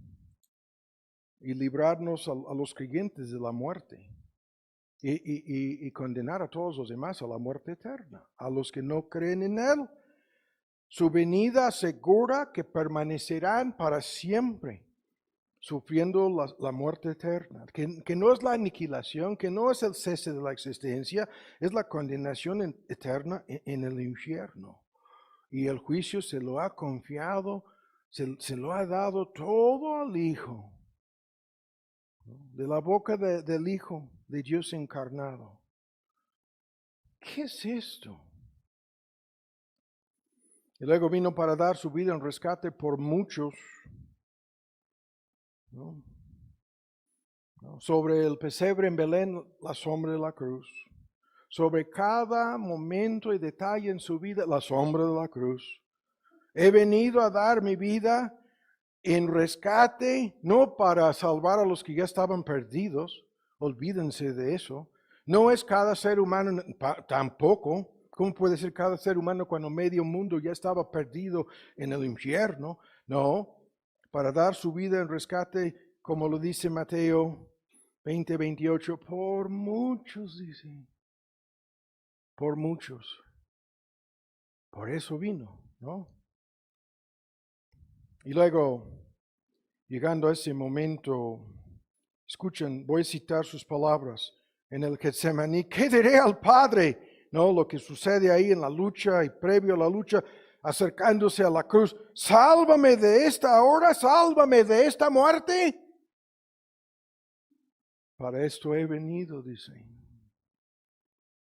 Y librarnos a los creyentes de la muerte. Y condenar a todos los demás a la muerte eterna, a los que no creen en Él. Su venida asegura que permanecerán para siempre, sufriendo la muerte eterna, que no es la aniquilación, que no es el cese de la existencia, es la condenación eterna en el infierno. Y el juicio se lo ha confiado, se lo ha dado todo al Hijo, de la boca del Hijo de Dios encarnado. ¿Qué es esto? Y luego vino para dar su vida en rescate por muchos, ¿no? Sobre el pesebre en Belén, la sombra de la cruz. Sobre cada momento y detalle en su vida, la sombra de la cruz. He venido a dar mi vida en rescate, no para salvar a los que ya estaban perdidos. Olvídense de eso. No es cada ser humano tampoco. ¿Cómo puede ser cada ser humano cuando medio mundo ya estaba perdido en el infierno? No, para dar su vida en rescate, como lo dice Mateo 20:28, por muchos, dice. Por muchos. Por eso vino, ¿no? Y luego, llegando a ese momento, escuchen, voy a citar sus palabras. En el Getsemaní, ¿qué diré al Padre? No, lo que sucede ahí en la lucha y previo a la lucha, acercándose a la cruz. Sálvame de esta hora, sálvame de esta muerte. Para esto he venido, dice.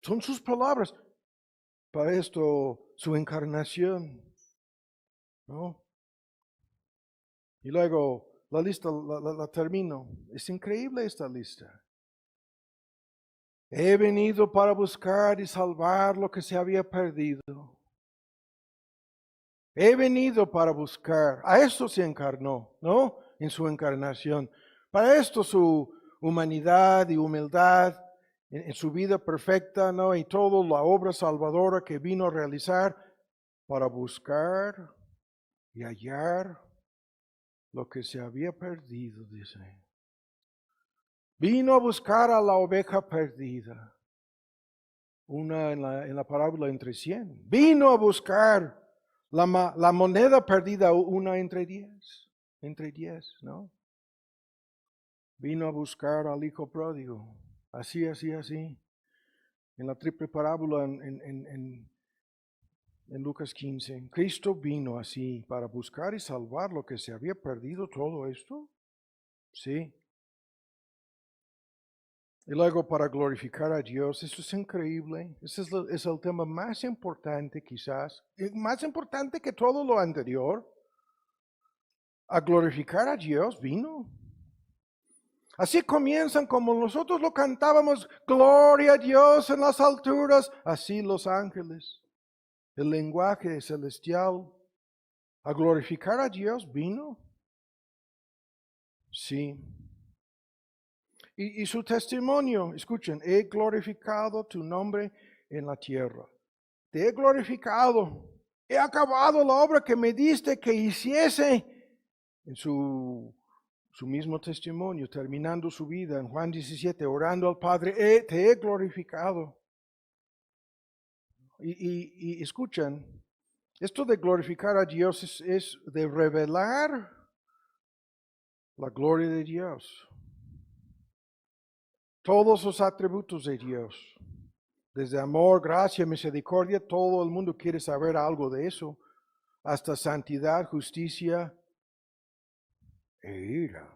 Son sus palabras. Para esto, su encarnación, ¿no? Y luego, la lista la termino. Es increíble esta lista. He venido para buscar y salvar lo que se había perdido. He venido para buscar. A esto se encarnó, ¿no? En su encarnación. Para esto su humanidad y humildad, en su vida perfecta, ¿no? Y toda la obra salvadora que vino a realizar para buscar y hallar lo que se había perdido, dice. Vino a buscar a la oveja perdida. Una en la parábola entre 100. Vino a buscar la moneda perdida, una entre 10. Entre 10, ¿no? Vino a buscar al hijo pródigo. Así. En la triple parábola en Lucas 15. Cristo vino así para buscar y salvar lo que se había perdido, todo esto. Sí. Y luego para glorificar a Dios, eso es increíble. Ese es el tema más importante quizás, más importante que todo lo anterior. A glorificar a Dios vino. Así comienzan como nosotros lo cantábamos, gloria a Dios en las alturas, así los ángeles. El lenguaje celestial. A glorificar a Dios vino. Sí. Y su testimonio, escuchen, he glorificado tu nombre en la tierra. Te he glorificado. He acabado la obra que me diste que hiciese. En su mismo testimonio, terminando su vida en Juan 17, orando al Padre, te he glorificado. Y escuchen, esto de glorificar a Dios es de revelar la gloria de Dios. Todos los atributos de Dios. Desde amor, gracia, misericordia, todo el mundo quiere saber algo de eso. Hasta santidad, justicia e ira.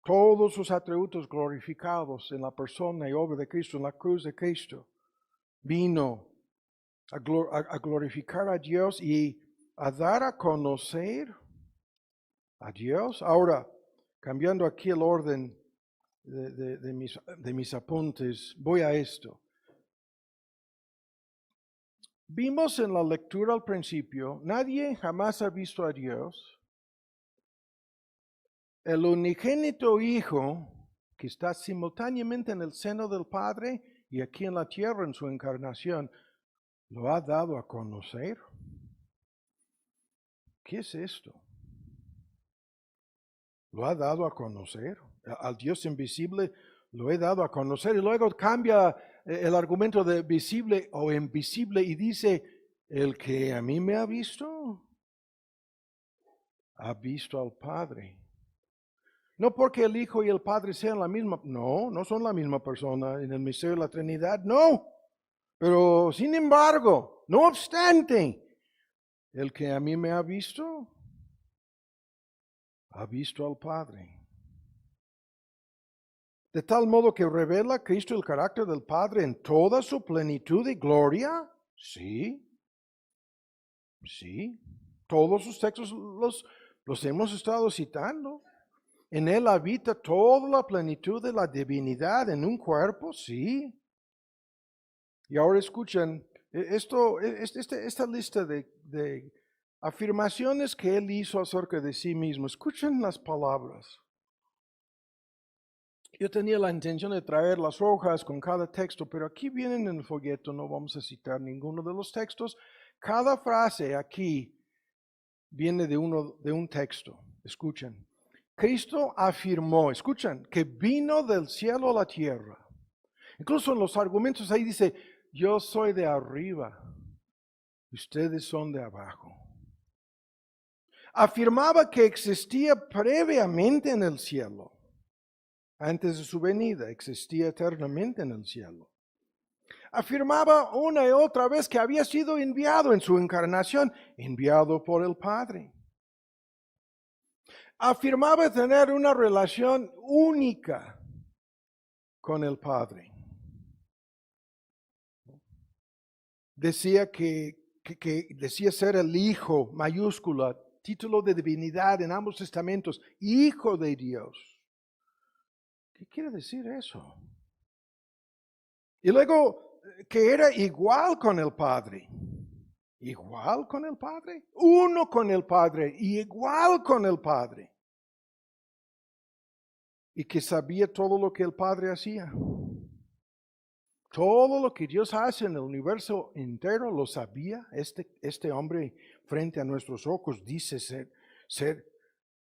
Todos sus atributos glorificados en la persona y obra de Cristo, en la cruz de Cristo. Vino a glorificar a Dios y a dar a conocer a Dios. Ahora, cambiando aquí el orden de mis apuntes, voy a esto. Vimos en la lectura al principio, nadie jamás ha visto a Dios. El unigénito Hijo, que está simultáneamente en el seno del Padre y aquí en la tierra en su encarnación, lo ha dado a conocer. ¿Qué es esto? Lo ha dado a conocer. Al Dios invisible lo he dado a conocer. Y luego cambia el argumento de visible o invisible y dice, el que a mí me ha visto al Padre. No porque el Hijo y el Padre sean la misma, no son la misma persona en el misterio de la Trinidad, no. Pero sin embargo, no obstante, el que a mí me ha visto al Padre. De tal modo que revela Cristo el carácter del Padre en toda su plenitud y gloria. Sí. Todos sus textos los hemos estado citando. En él habita toda la plenitud de la divinidad en un cuerpo, sí. Y ahora escuchen, esta lista de afirmaciones que él hizo acerca de sí mismo. Escuchen las palabras. Yo tenía la intención de traer las hojas con cada texto, pero aquí vienen en el folleto, no vamos a citar ninguno de los textos. Cada frase aquí viene de un texto. Escuchen. Cristo afirmó, escuchen, que vino del cielo a la tierra. Incluso en los argumentos ahí dice, yo soy de arriba, ustedes son de abajo. Afirmaba que existía previamente en el cielo. Antes de su venida, existía eternamente en el cielo. Afirmaba una y otra vez que había sido enviado en su encarnación, enviado por el Padre. Afirmaba tener una relación única con el Padre. Decía decía ser el Hijo, mayúscula, título de divinidad en ambos testamentos, Hijo de Dios. ¿Qué quiere decir eso? Y luego que era igual con el Padre. Igual con el Padre. Uno con el Padre y igual con el Padre. Y que sabía todo lo que el Padre hacía. Todo lo que Dios hace en el universo entero lo sabía. Este hombre frente a nuestros ojos dice ser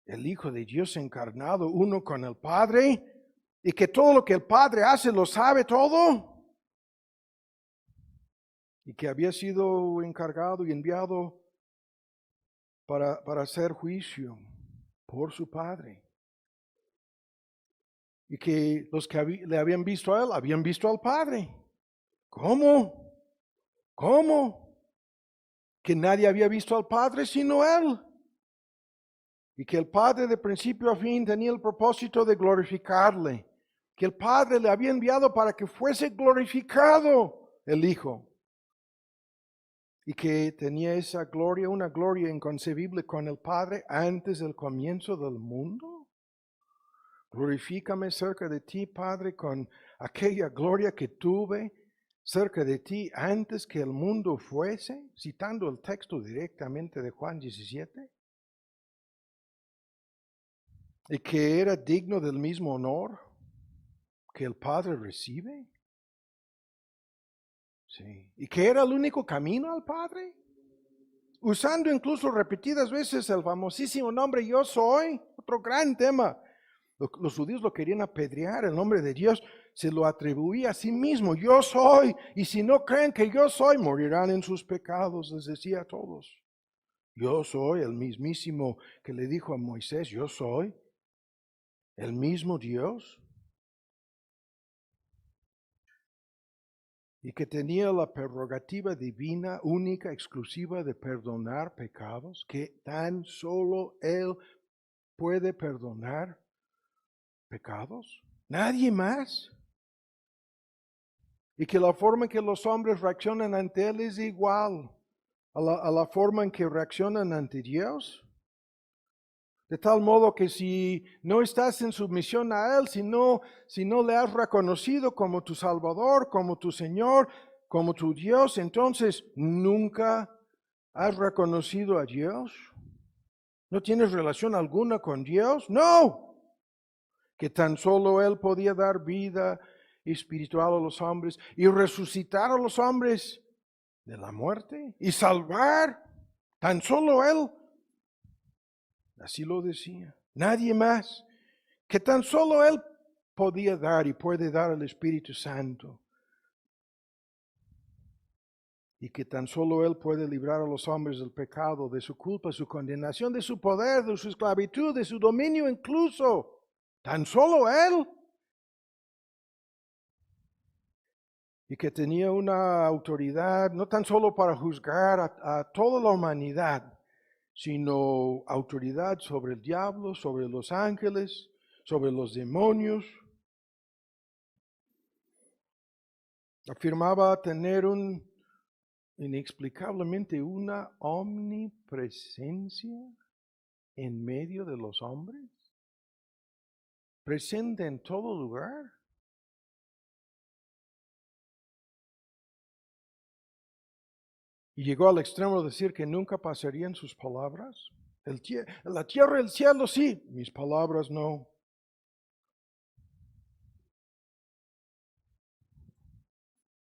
el Hijo de Dios encarnado, uno con el Padre. Y que todo lo que el Padre hace lo sabe todo. Y que había sido encargado y enviado para hacer juicio por su Padre. Y que los que le habían visto a él, habían visto al Padre. ¿Cómo? Que nadie había visto al Padre sino él. Y que el Padre de principio a fin tenía el propósito de glorificarle. que el Padre le había enviado para que fuese glorificado el Hijo. Y que tenía esa gloria, una gloria inconcebible con el Padre antes del comienzo del mundo. Glorifícame cerca de ti, Padre, con aquella gloria que tuve cerca de ti antes que el mundo fuese, citando el texto directamente de Juan 17. Y que era digno del mismo honor que el Padre recibe. Sí. Y que era el único camino al Padre. Usando incluso repetidas veces el famosísimo nombre yo soy, otro gran tema. Los judíos lo querían apedrear, el nombre de Dios se lo atribuía a sí mismo, yo soy, y si no creen que yo soy, morirán en sus pecados, les decía a todos. Yo soy el mismísimo que le dijo a Moisés, yo soy el mismo Dios. Y que tenía la prerrogativa divina, única, exclusiva de perdonar pecados, que tan solo Él puede perdonar pecados, nadie más. Y que la forma en que los hombres reaccionan ante Él es igual a la forma en que reaccionan ante Dios. De tal modo que si no estás en sumisión a Él, si no le has reconocido como tu Salvador, como tu Señor, como tu Dios, entonces nunca has reconocido a Dios. ¿No tienes relación alguna con Dios? No. Que tan solo Él podía dar vida espiritual a los hombres y resucitar a los hombres de la muerte y salvar. Tan solo Él. Así lo decía. Nadie más. Que tan solo Él podía dar y puede dar al Espíritu Santo. Y que tan solo Él puede librar a los hombres del pecado, de su culpa, su condenación, de su poder, de su esclavitud, de su dominio incluso. Tan solo Él. Y que tenía una autoridad no tan solo para juzgar a toda la humanidad, sino autoridad sobre el diablo, sobre los ángeles, sobre los demonios. Afirmaba tener inexplicablemente una omnipresencia en medio de los hombres, presente en todo lugar. Y llegó al extremo de decir que nunca pasarían sus palabras. La tierra y el cielo sí, mis palabras no.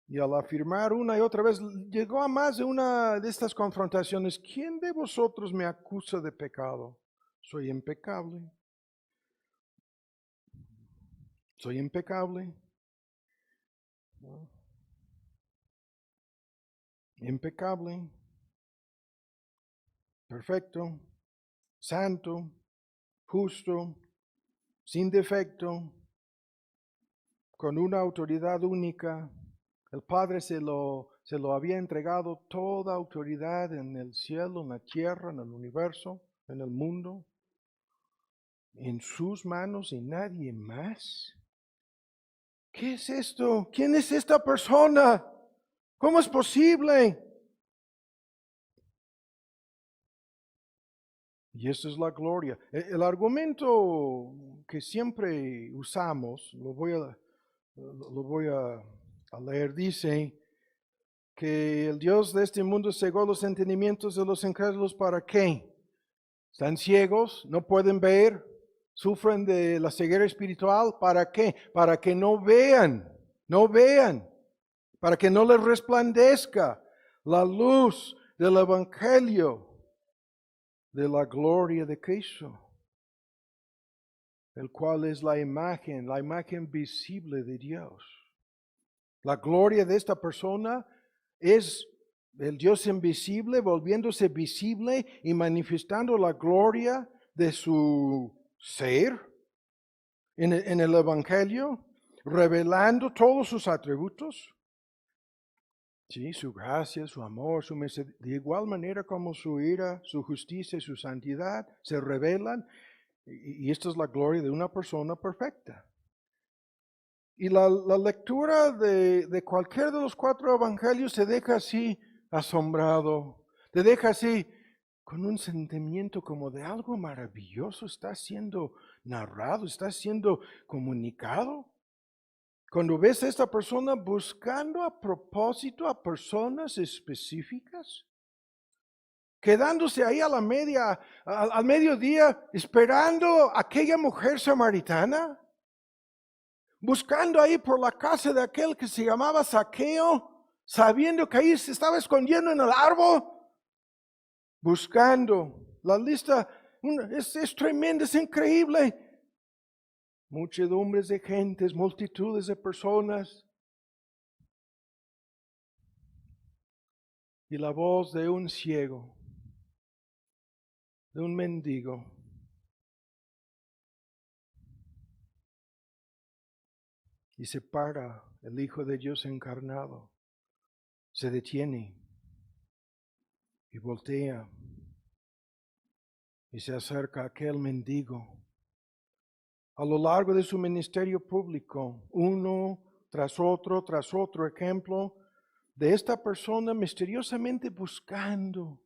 Y al afirmar una y otra vez, llegó a más de una de estas confrontaciones. ¿Quién de vosotros me acusa de pecado? Soy impecable. Soy impecable. ¿No? Impecable. Perfecto. Santo. Justo. Sin defecto. Con una autoridad única. El Padre se lo había entregado toda autoridad en el cielo, en la tierra, en el universo, en el mundo, en sus manos y nadie más. ¿Qué es esto? ¿Quién es esta persona? ¿Cómo es posible? Y esta es la gloria. El argumento que siempre usamos, lo voy a leer, dice que el Dios de este mundo cegó los entendimientos de los incrédulos. ¿Para qué? Están ciegos, no pueden ver, sufren de la ceguera espiritual. ¿Para qué? Para que no vean, para que no les resplandezca la luz del Evangelio de la gloria de Cristo, el cual es la imagen visible de Dios. La gloria de esta persona es el Dios invisible volviéndose visible y manifestando la gloria de su ser en el Evangelio, revelando todos sus atributos. Sí, su gracia, su amor, su misericordia, de igual manera como su ira, su justicia y su santidad se revelan. Y esta es la gloria de una persona perfecta. Y la lectura de cualquier de los 4 evangelios te deja así asombrado, te deja así con un sentimiento como de algo maravilloso está siendo narrado, está siendo comunicado. Cuando ves a esta persona buscando a propósito a personas específicas, quedándose ahí a la al mediodía, esperando a aquella mujer samaritana, buscando ahí por la casa de aquel que se llamaba Zaqueo, sabiendo que ahí se estaba escondiendo en el árbol, buscando. La lista es tremenda, es increíble. Muchedumbres de gentes, multitudes de personas. Y la voz de un ciego, de un mendigo. Y se para el Hijo de Dios encarnado, se detiene y voltea y se acerca a aquel mendigo. A lo largo de su ministerio público, uno tras otro ejemplo de esta persona misteriosamente buscando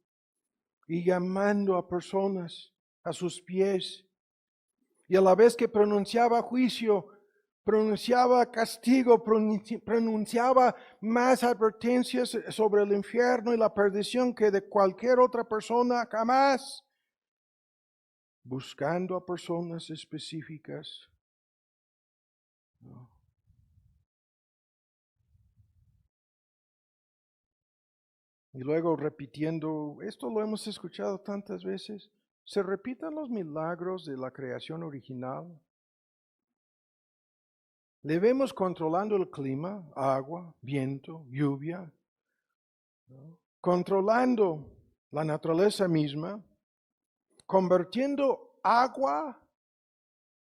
y llamando a personas a sus pies. Y a la vez que pronunciaba juicio, pronunciaba castigo, pronunciaba más advertencias sobre el infierno y la perdición que de cualquier otra persona jamás, buscando a personas específicas. Y luego repitiendo, esto lo hemos escuchado tantas veces, se repitan los milagros de la creación original. Le vemos controlando el clima, agua, viento, lluvia, ¿no? Controlando la naturaleza misma, convirtiendo agua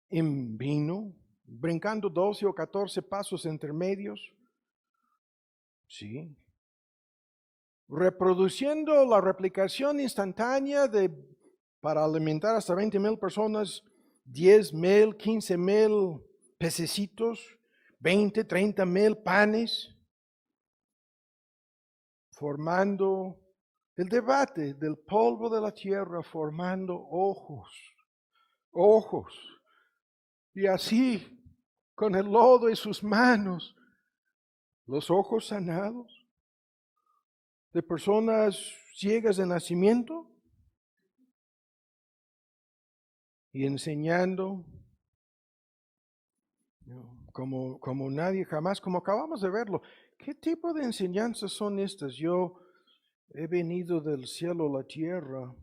en vino, brincando 12 o 14 pasos intermedios, sí. Reproduciendo la replicación instantánea para alimentar hasta 20,000 personas, 10,000, 15,000 pececitos, 20, 30,000 panes, formando el debate del polvo de la tierra, formando ojos, y así, con el lodo en sus manos, los ojos sanados de personas ciegas de nacimiento y enseñando como nadie jamás, como acabamos de verlo. ¿Qué tipo de enseñanzas son estas? Yo he venido del cielo a la tierra.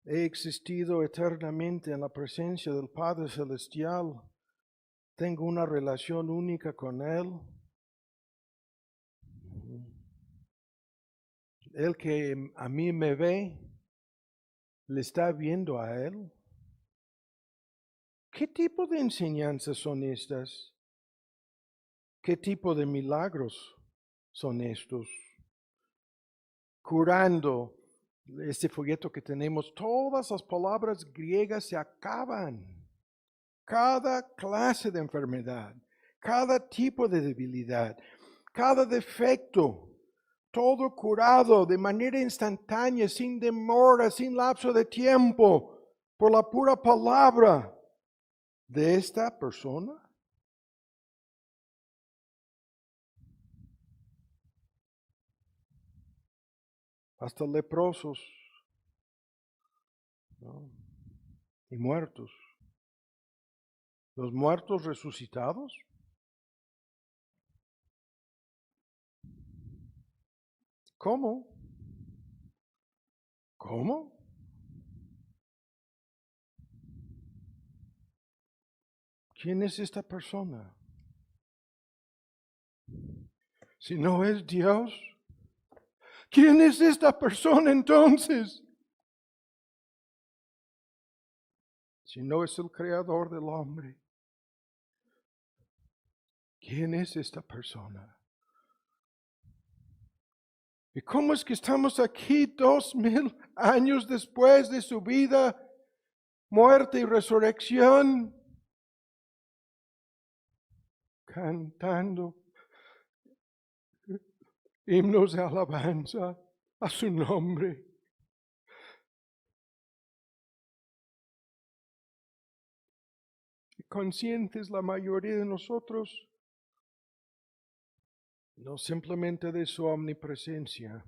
He existido eternamente en la presencia del Padre Celestial. Tengo una relación única con Él. El que a mí me ve, le está viendo a Él. ¿Qué tipo de enseñanzas son estas? ¿Qué tipo de milagros son estos? Curando, este folleto que tenemos, todas las palabras griegas se acaban. Cada clase de enfermedad, cada tipo de debilidad, cada defecto, todo curado de manera instantánea, sin demora, sin lapso de tiempo, por la pura palabra de esta persona. Hasta leprosos, ¿no? Y muertos. Los muertos resucitados. ¿Cómo? ¿Cómo? ¿Quién es esta persona? Si no es Dios, ¿quién es esta persona entonces? Si no es el creador del hombre, ¿quién es esta persona? ¿Y cómo es que estamos aquí 2,000 años después de su vida, muerte y resurrección? cantando himnos de alabanza a su nombre. Conscientes la mayoría de nosotros, no simplemente de su omnipresencia,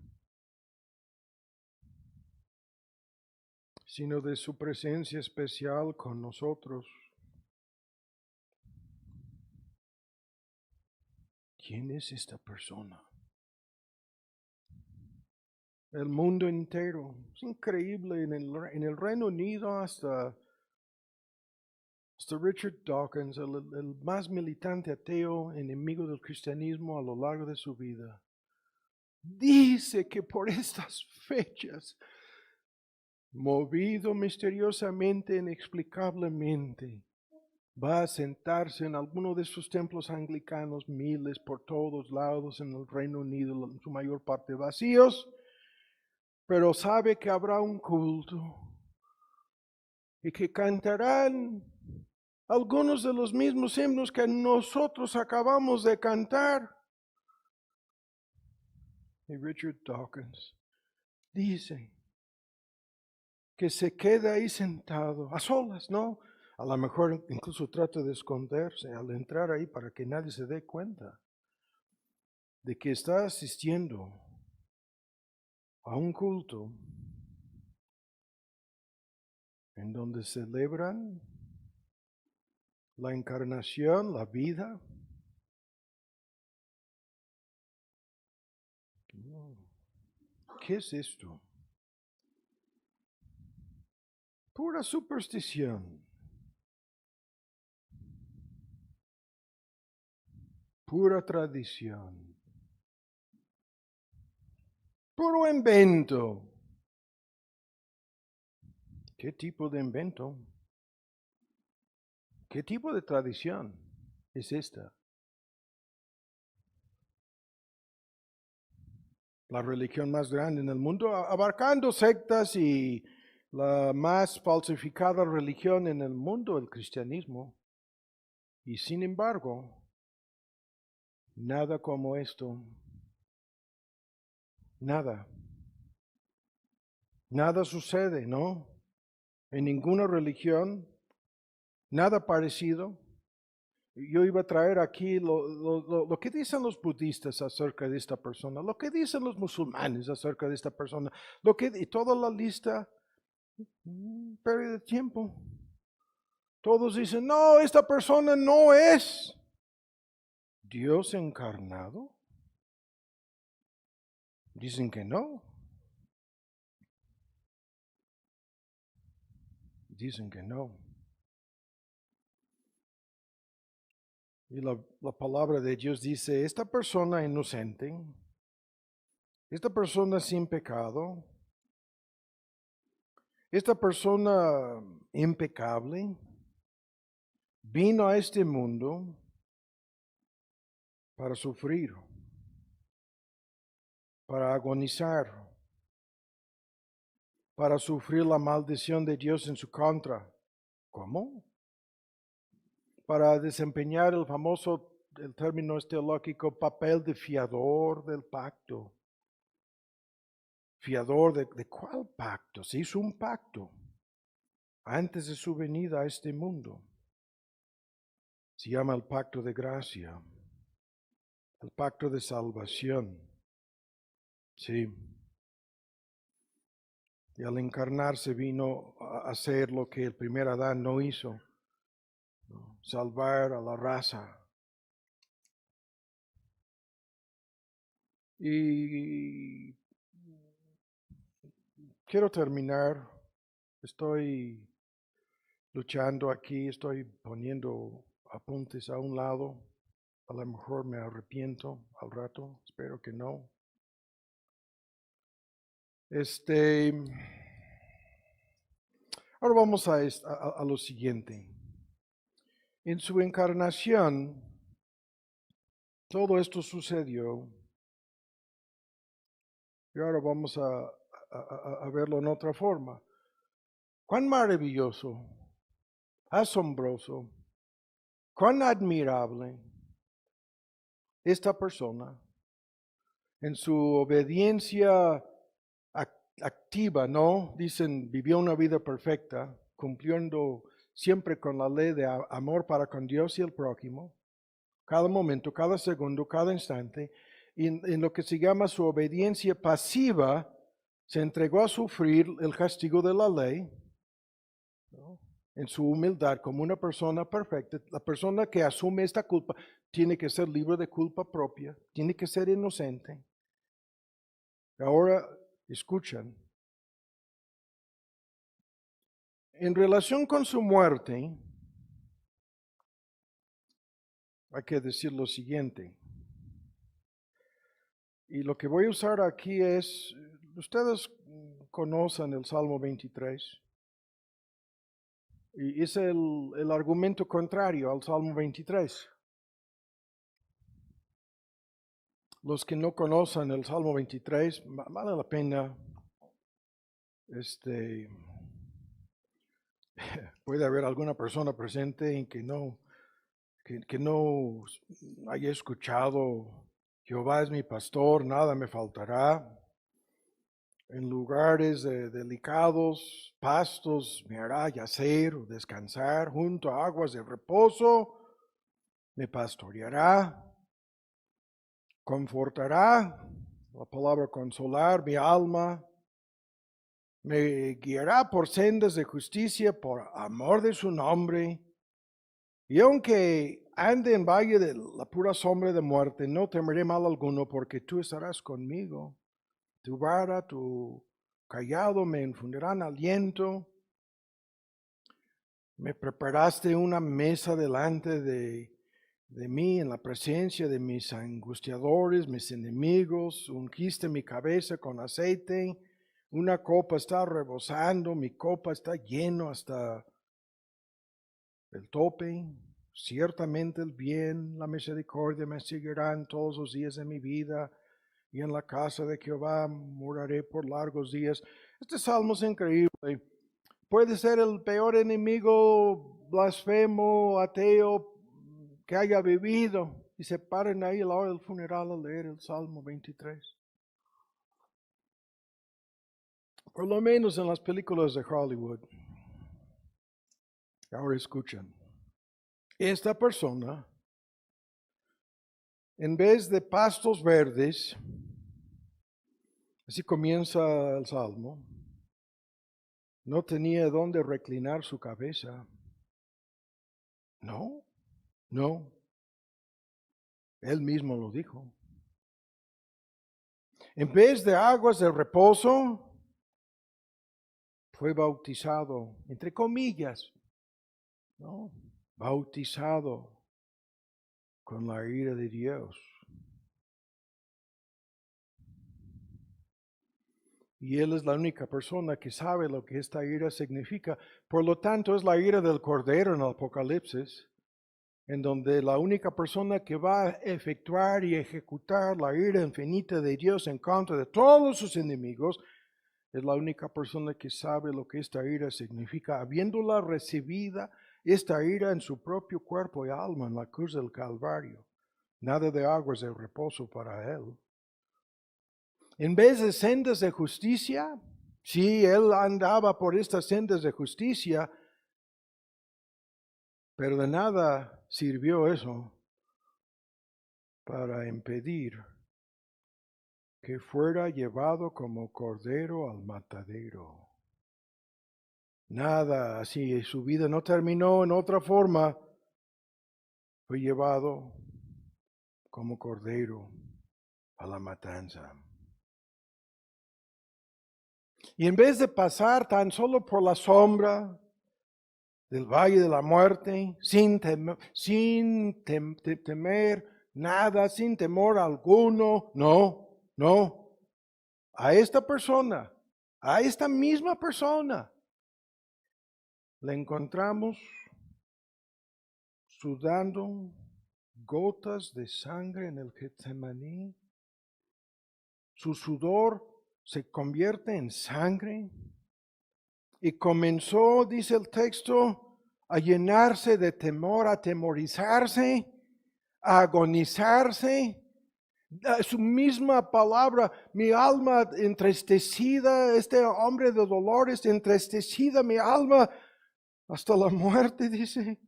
sino de su presencia especial con nosotros. ¿Quién es esta persona? El mundo entero. Es increíble, en el Reino Unido hasta Richard Dawkins, el más militante ateo, enemigo del cristianismo a lo largo de su vida, dice que por estas fechas, movido misteriosamente, inexplicablemente, va a sentarse en alguno de sus templos anglicanos, miles por todos lados en el Reino Unido, en su mayor parte vacíos, pero sabe que habrá un culto y que cantarán algunos de los mismos himnos que nosotros acabamos de cantar. Y Richard Dawkins dice que se queda ahí sentado, a solas, ¿no? A lo mejor incluso trata de esconderse al entrar ahí para que nadie se dé cuenta de que está asistiendo a un culto en donde celebran la encarnación, la vida. ¿Qué es esto? Pura superstición. Pura tradición. Puro invento. ¿Qué tipo de invento? ¿Qué tipo de tradición es esta? La religión más grande en el mundo, abarcando sectas y la más falsificada religión en el mundo, el cristianismo. Y sin embargo, nada como esto. Nada. Nada sucede, ¿no? En ninguna religión, nada parecido. Yo iba a traer aquí lo que dicen los budistas acerca de esta persona, lo que dicen los musulmanes acerca de esta persona, y toda la lista, pérdida de tiempo. Todos dicen, no, esta persona no es Dios encarnado. Dicen que no. Dicen que no. Y la palabra de Dios dice, esta persona inocente, esta persona sin pecado, esta persona impecable, vino a este mundo para sufrir, para agonizar, para sufrir la maldición de Dios en su contra. ¿Cómo? Para desempeñar el término teológico, papel de fiador del pacto. ¿Fiador de cuál pacto? Se hizo un pacto antes de su venida a este mundo. Se llama el pacto de gracia, el pacto de salvación. Sí. Y al encarnarse vino a hacer lo que el primer Adán no hizo, ¿no? Salvar a la raza. Y quiero terminar. Estoy luchando aquí, estoy poniendo apuntes a un lado. A lo mejor me arrepiento al rato, espero que no. Ahora vamos a lo siguiente. En su encarnación, todo esto sucedió. Y ahora vamos a verlo en otra forma. Cuán maravilloso, asombroso, cuán admirable esta persona, en su obediencia activa, ¿no? Dicen, vivió una vida perfecta, cumpliendo siempre con la ley de amor para con Dios y el prójimo, cada momento, cada segundo, cada instante, y en lo que se llama su obediencia pasiva, se entregó a sufrir el castigo de la ley, ¿no? En su humildad como una persona perfecta. La persona que asume esta culpa tiene que ser libre de culpa propia, tiene que ser inocente. Ahora, escuchan, en relación con su muerte, hay que decir lo siguiente. Y lo que voy a usar aquí es, ustedes conocen el Salmo 23. Y es el argumento contrario al Salmo 23. Los que no conocen el Salmo 23, vale la pena, puede haber alguna persona presente en que no haya escuchado, Jehová es mi pastor, nada me faltará. En lugares delicados, pastos me hará yacer o descansar, junto a aguas de reposo me pastoreará, confortará, la palabra consolar, mi alma, me guiará por sendas de justicia, por amor de su nombre. Y aunque ande en valle de la pura sombra de muerte, no temeré mal alguno, porque tú estarás conmigo. Tu vara, tu callado me infundirán aliento. Me preparaste una mesa delante de mí en la presencia de mis angustiadores, mis enemigos. Ungiste mi cabeza con aceite. Una copa está rebosando, mi copa está lleno hasta el tope. Ciertamente el bien, la misericordia me seguirán todos los días de mi vida, y en la casa de Jehová moraré por largos días. Este salmo es increíble. Puede ser el peor enemigo blasfemo, ateo que haya vivido, y se paren ahí a la hora del funeral a leer el Salmo 23. Por lo menos en las películas de Hollywood. Ahora escuchan. Esta persona, en vez de pastos verdes, así comienza el Salmo, no tenía dónde reclinar su cabeza. No. Él mismo lo dijo. En vez de aguas de reposo, fue bautizado, entre comillas, ¿no? Bautizado con la ira de Dios. Y Él es la única persona que sabe lo que esta ira significa. Por lo tanto, es la ira del Cordero en el Apocalipsis, en donde la única persona que va a efectuar y ejecutar la ira infinita de Dios en contra de todos sus enemigos, es la única persona que sabe lo que esta ira significa, habiéndola recibida, esta ira en su propio cuerpo y alma en la cruz del Calvario. Nada de aguas de reposo para Él. En vez de sendas de justicia, sí, Él andaba por estas sendas de justicia, pero de nada sirvió eso para impedir que fuera llevado como cordero al matadero. Nada, así su vida no terminó en otra forma, fue llevado como cordero a la matanza. Y en vez de pasar tan solo por la sombra del valle de la muerte, sin temer nada, sin temor alguno, no. A esta persona, a esta misma persona, le encontramos sudando gotas de sangre en el Getsemaní. Su sudor se convierte en sangre y comenzó, dice el texto, a llenarse de temor, a atemorizarse, agonizarse. Su misma palabra, mi alma entristecida, este hombre de dolores, entristecida mi alma hasta la muerte, dice.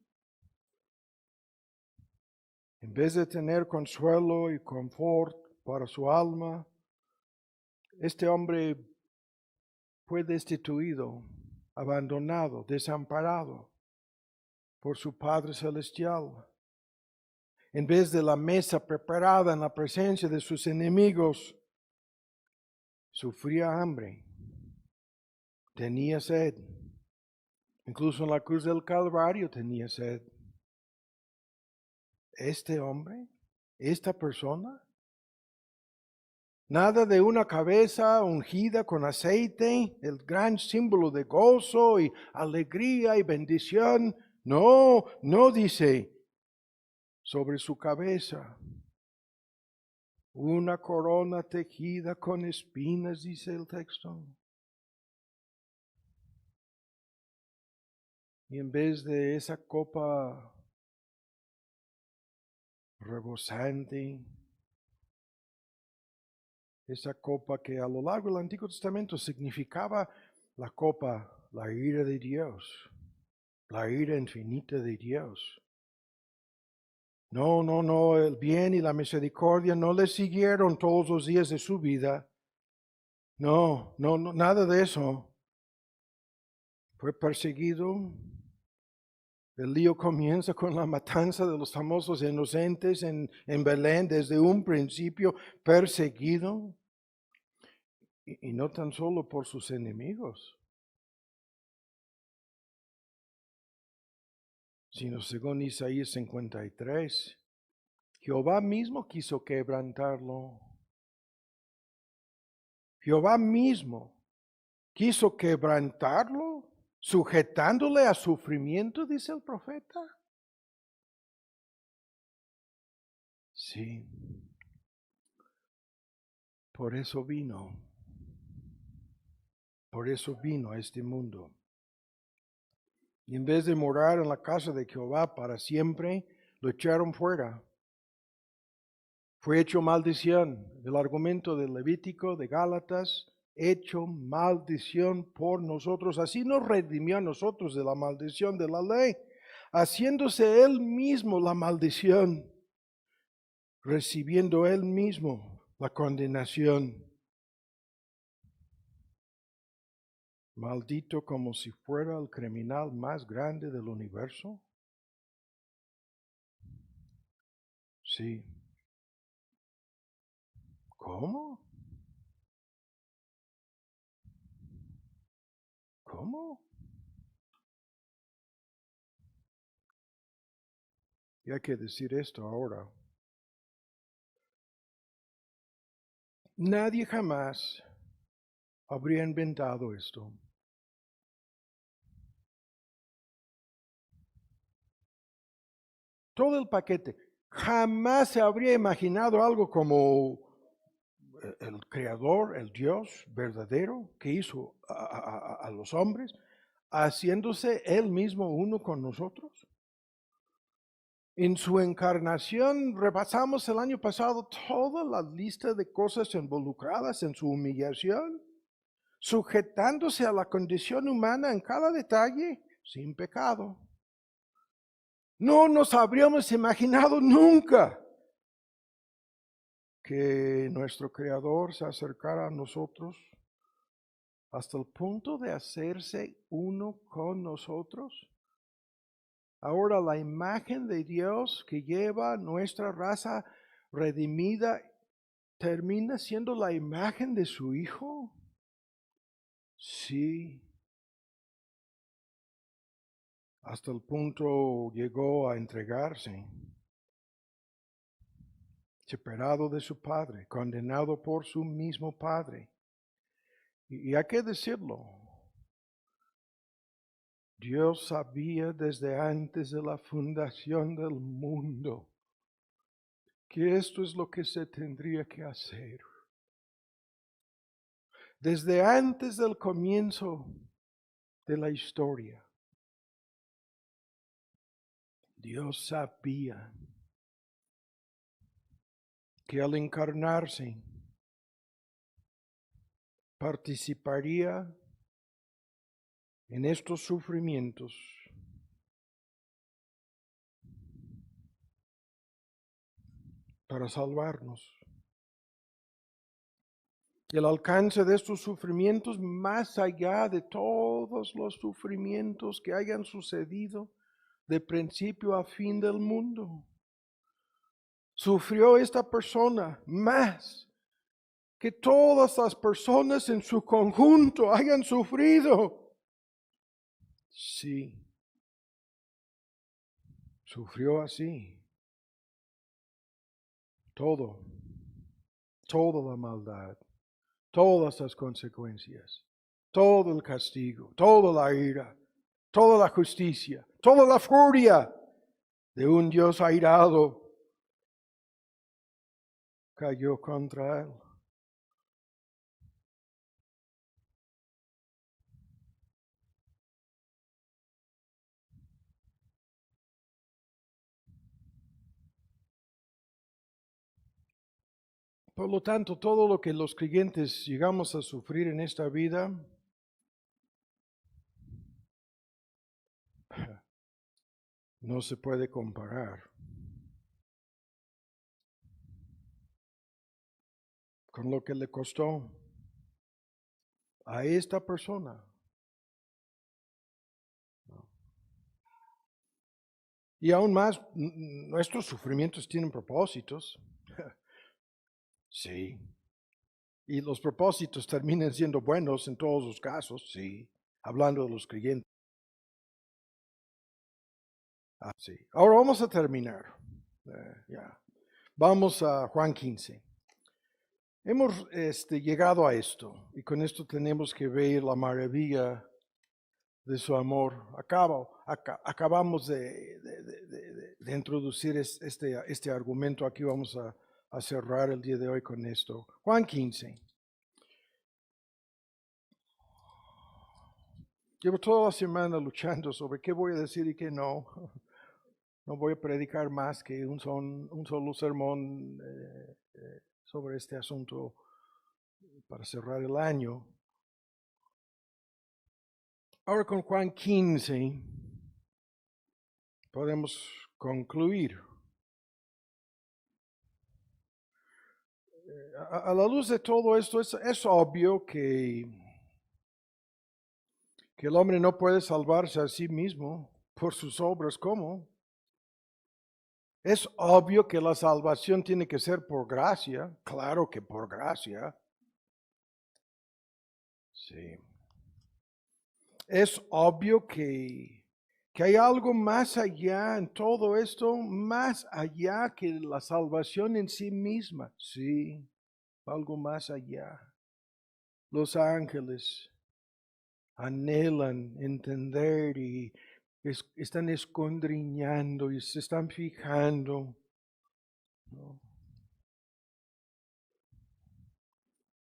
En vez de tener consuelo y confort para su alma, este hombre fue destituido, abandonado, desamparado por su Padre Celestial. En vez de la mesa preparada en la presencia de sus enemigos, sufría hambre, tenía sed. Incluso en la cruz del Calvario tenía sed. Este hombre, esta persona, nada de una cabeza ungida con aceite, el gran símbolo de gozo y alegría y bendición. No, no dice, sobre su cabeza una corona tejida con espinas, dice el texto. Y en vez de esa copa rebosante, esa copa que a lo largo del Antiguo Testamento significaba la copa, la ira de Dios, la ira infinita de Dios. No, el bien y la misericordia no le siguieron todos los días de su vida. No, nada de eso. Fue perseguido. El lío comienza con la matanza de los famosos inocentes en Belén desde un principio, perseguido. Y no tan solo por sus enemigos, sino según Isaías 53, Jehová mismo quiso quebrantarlo. Jehová mismo quiso quebrantarlo, sujetándole a sufrimiento, dice el profeta. Sí, por eso vino. Por eso vino a este mundo. Y en vez de morar en la casa de Jehová para siempre, lo echaron fuera. Fue hecho maldición. El argumento del Levítico, de Gálatas, hecho maldición por nosotros. Así nos redimió a nosotros de la maldición de la ley, haciéndose él mismo la maldición, recibiendo él mismo la condenación. Maldito como si fuera el criminal más grande del universo. Sí. ¿Cómo? ¿Cómo? Y hay que decir esto ahora. Nadie jamás habría inventado esto. Todo el paquete. Jamás se habría imaginado algo como el creador, el Dios verdadero que hizo a los hombres, haciéndose él mismo uno con nosotros. En su encarnación repasamos el año pasado toda la lista de cosas involucradas en su humillación, sujetándose a la condición humana en cada detalle, sin pecado. No nos habríamos imaginado nunca que nuestro Creador se acercara a nosotros hasta el punto de hacerse uno con nosotros. Ahora la imagen de Dios que lleva nuestra raza redimida termina siendo la imagen de su Hijo. Sí. Hasta el punto llegó a entregarse. Separado de su Padre, condenado por su mismo Padre. Y hay que decirlo, Dios sabía desde antes de la fundación del mundo que esto es lo que se tendría que hacer. Desde antes del comienzo de la historia, Dios sabía que al encarnarse participaría en estos sufrimientos para salvarnos. El alcance de estos sufrimientos, más allá de todos los sufrimientos que hayan sucedido de principio a fin del mundo. Sufrió esta persona más que todas las personas en su conjunto hayan sufrido. Sí, sufrió así. Toda la maldad, todas las consecuencias, todo el castigo, toda la ira, toda la justicia, toda la furia de un Dios airado cayó contra él. Por lo tanto, todo lo que los creyentes llegamos a sufrir en esta vida, no se puede comparar con lo que le costó a esta persona. Y aún más, nuestros sufrimientos tienen propósitos. Sí. Y los propósitos terminan siendo buenos en todos los casos, sí. Hablando de los creyentes. Sí. Ahora vamos a terminar. Ya. Vamos a Juan 15. Hemos llegado a esto y con esto tenemos que ver la maravilla de su amor. Acabamos de introducir este argumento. Aquí vamos a cerrar el día de hoy con esto. Juan 15. Llevo toda la semana luchando sobre qué voy a decir y qué no. No voy a predicar más que un solo sermón sobre este asunto para cerrar el año. Ahora con Juan 15 podemos concluir. A la luz de todo esto es obvio que el hombre no puede salvarse a sí mismo por sus obras. ¿Cómo? Es obvio que la salvación tiene que ser por gracia. Claro que por gracia. Sí. Es obvio que hay algo más allá en todo esto, más allá que la salvación en sí misma. Sí, algo más allá. Los ángeles anhelan entender y están escondriñando y se están fijando, ¿no?,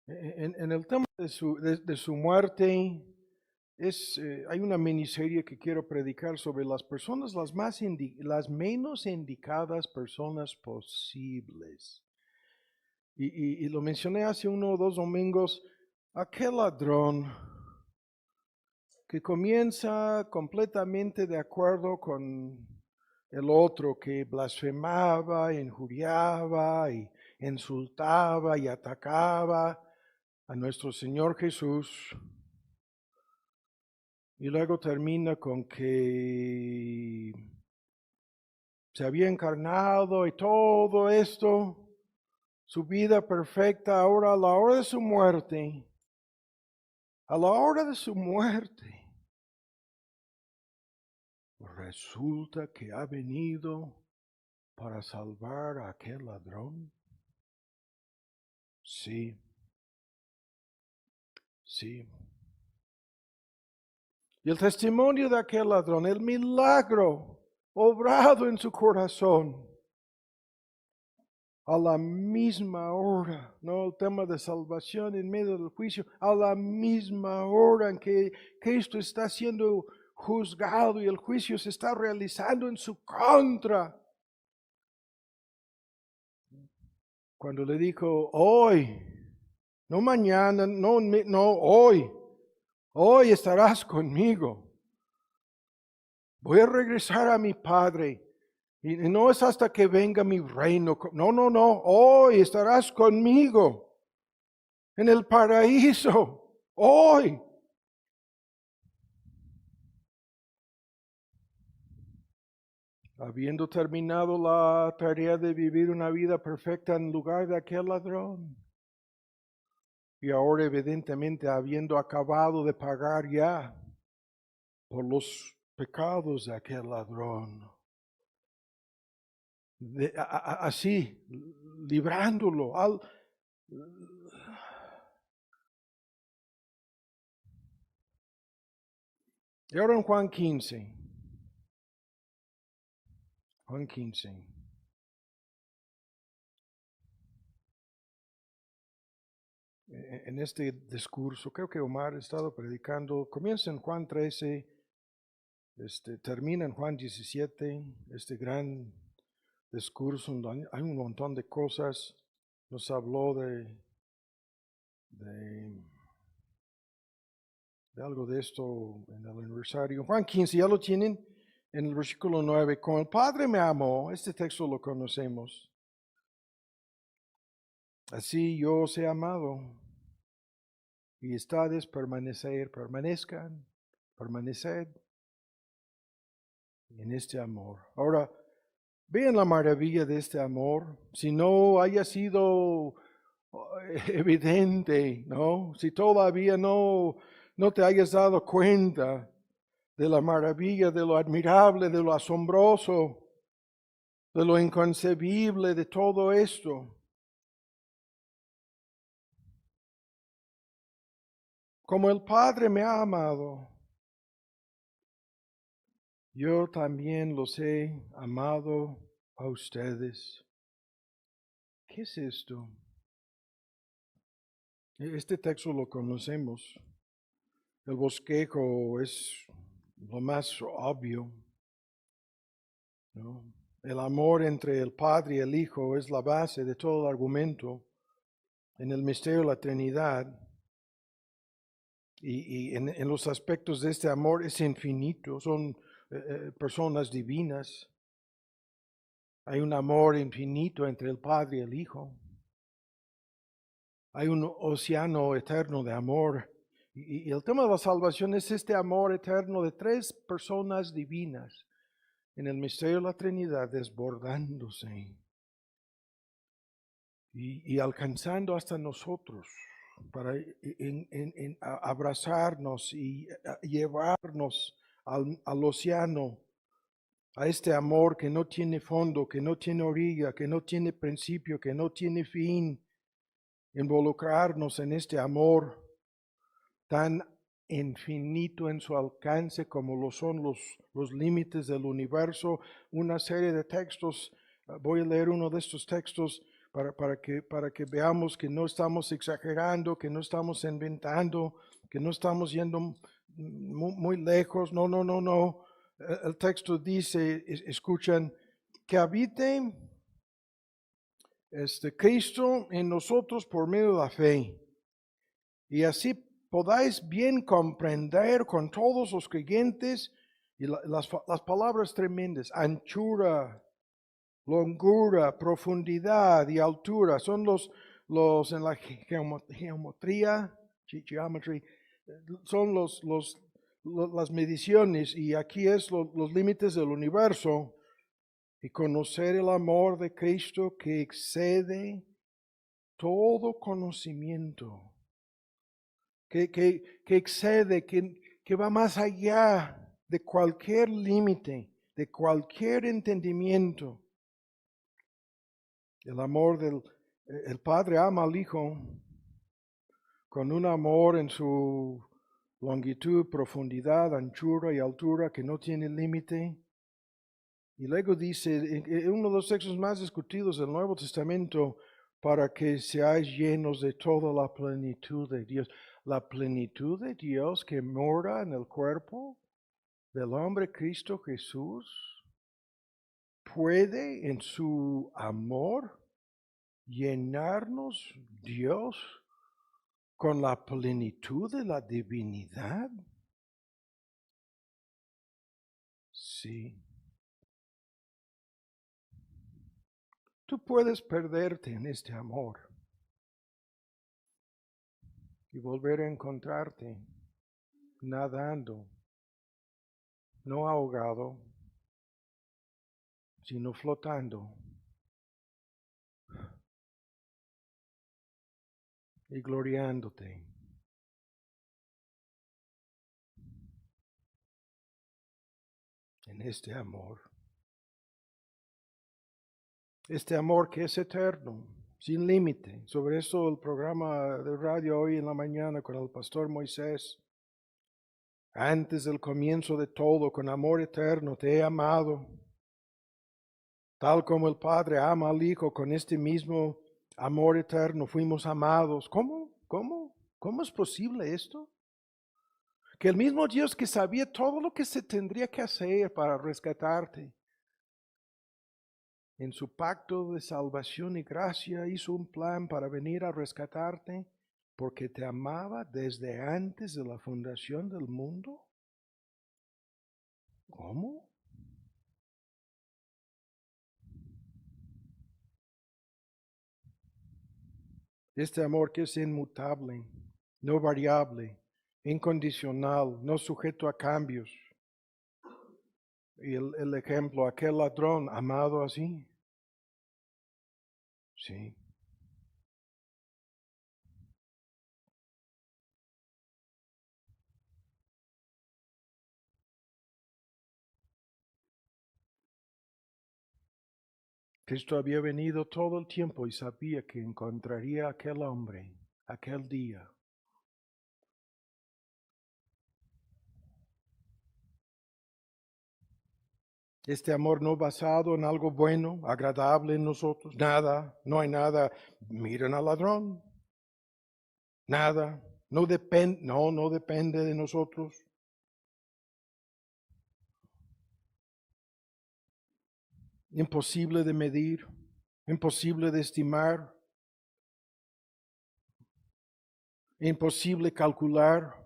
en el tema de su muerte. Hay una miniserie que quiero predicar sobre las personas, las menos indicadas personas posibles. Y lo mencioné hace 1 o 2 domingos, aquel ladrón que comienza completamente de acuerdo con el otro, que blasfemaba, injuriaba y insultaba y atacaba a nuestro Señor Jesús. Y luego termina con que se había encarnado y todo esto, su vida perfecta. Ahora a la hora de su muerte, resulta que ha venido para salvar a aquel ladrón. Sí, sí. Y el testimonio de aquel ladrón, el milagro obrado en su corazón, a la misma hora, no el tema de salvación en medio del juicio, a la misma hora en que Cristo está siendo juzgado y el juicio se está realizando en su contra. cuando le dijo, hoy, no mañana, no, hoy estarás conmigo. Voy a regresar a mi Padre. Y no es hasta que venga mi reino. No. Hoy estarás conmigo en el paraíso. Hoy. Habiendo terminado la tarea de vivir una vida perfecta en lugar de aquel ladrón. Y ahora evidentemente habiendo acabado de pagar ya por los pecados de aquel ladrón. Así, librándolo. Y ahora en Juan 15. Juan 15. En este discurso, creo que Omar ha estado predicando, comienza en Juan 13, termina en Juan 17, este gran discurso donde hay un montón de cosas. Nos habló de algo de esto en el aniversario. Juan 15, ya lo tienen en el versículo 9. Como el Padre me amó, este texto lo conocemos. Así yo os he amado. Y ustedes permanezcan, permaneced en este amor. Ahora, vean la maravilla de este amor. Si no haya sido evidente, ¿no? Si todavía no te hayas dado cuenta de la maravilla, de lo admirable, de lo asombroso, de lo inconcebible de todo esto. Como el Padre me ha amado, yo también los he amado a ustedes. ¿Qué es esto? Este texto lo conocemos. El bosquejo es lo más obvio, ¿no? El amor entre el Padre y el Hijo es la base de todo el argumento en el misterio de la Trinidad. Y en los aspectos de este amor es infinito, son personas divinas. Hay un amor infinito entre el Padre y el Hijo. Hay un océano eterno de amor. Y el tema de la salvación es este amor eterno de tres personas divinas en el misterio de la Trinidad desbordándose y alcanzando hasta nosotros para abrazarnos y llevarnos al océano, a este amor que no tiene fondo, que no tiene orilla, que no tiene principio, que no tiene fin. Involucrarnos en este amor tan infinito en su alcance como lo son los límites del universo. Una serie de textos, voy a leer uno de estos textos para que veamos que no estamos exagerando, que no estamos inventando, que no estamos yendo muy lejos. No. El texto dice, escuchan, que habite Cristo en nosotros por medio de la fe. Y así podáis bien comprender con todos los creyentes y las palabras tremendas, anchura, longura, profundidad y altura, son los en la geometría, geometry, son las mediciones, y aquí es los límites del universo, y conocer el amor de Cristo que excede todo conocimiento. Que excede, que va más allá de cualquier límite, de cualquier entendimiento. El amor el Padre ama al Hijo con un amor en su longitud, profundidad, anchura y altura que no tiene límite. Y luego dice, en uno de los textos más discutidos del Nuevo Testamento, para que seáis llenos de toda la plenitud de Dios. La plenitud de Dios que mora en el cuerpo del hombre Cristo Jesús puede en su amor llenarnos Dios con la plenitud de la divinidad. Sí. Tú puedes perderte en este amor y volver a encontrarte nadando, no ahogado, sino flotando y gloriándote. En este amor. Este amor que es eterno, sin límite. Sobre eso el programa de radio hoy en la mañana con el pastor Moisés. Antes del comienzo de todo, con amor eterno, te he amado. Tal como el Padre ama al Hijo, con este mismo amor eterno fuimos amados. ¿Cómo? ¿Cómo? ¿Cómo es posible esto? Que el mismo Dios que sabía todo lo que se tendría que hacer para rescatarte, en su pacto de salvación y gracia hizo un plan para venir a rescatarte porque te amaba desde antes de la fundación del mundo. ¿Cómo? Este amor que es inmutable, no variable, incondicional, no sujeto a cambios. Y el ejemplo, aquel ladrón amado así. Sí. Cristo había venido todo el tiempo y sabía que encontraría a aquel hombre, aquel día. Este amor no basado en algo bueno, agradable en nosotros, nada, no hay nada. Miren al ladrón, nada, no depende de nosotros. Imposible de medir, imposible de estimar, imposible calcular.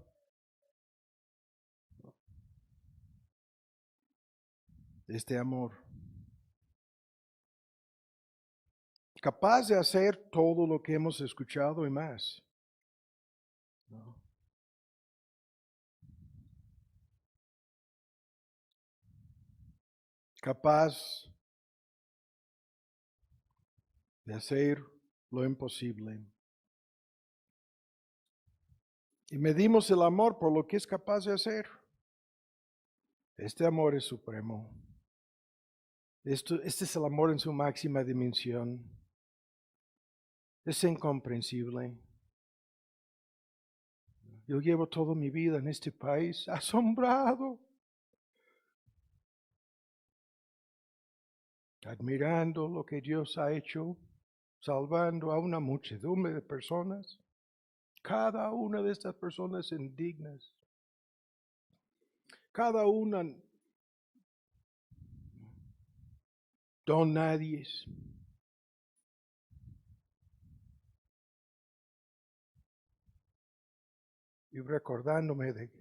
Este amor, capaz de hacer todo lo que hemos escuchado y más. ¿No? Capaz de hacer lo imposible. Y medimos el amor por lo que es capaz de hacer. Este amor es supremo. Este es el amor en su máxima dimensión. Es incomprensible. Yo llevo toda mi vida en este país asombrado, admirando lo que Dios ha hecho, salvando a una muchedumbre de personas. Cada una de estas personas indignas. Cada una don nadies. Y recordándome de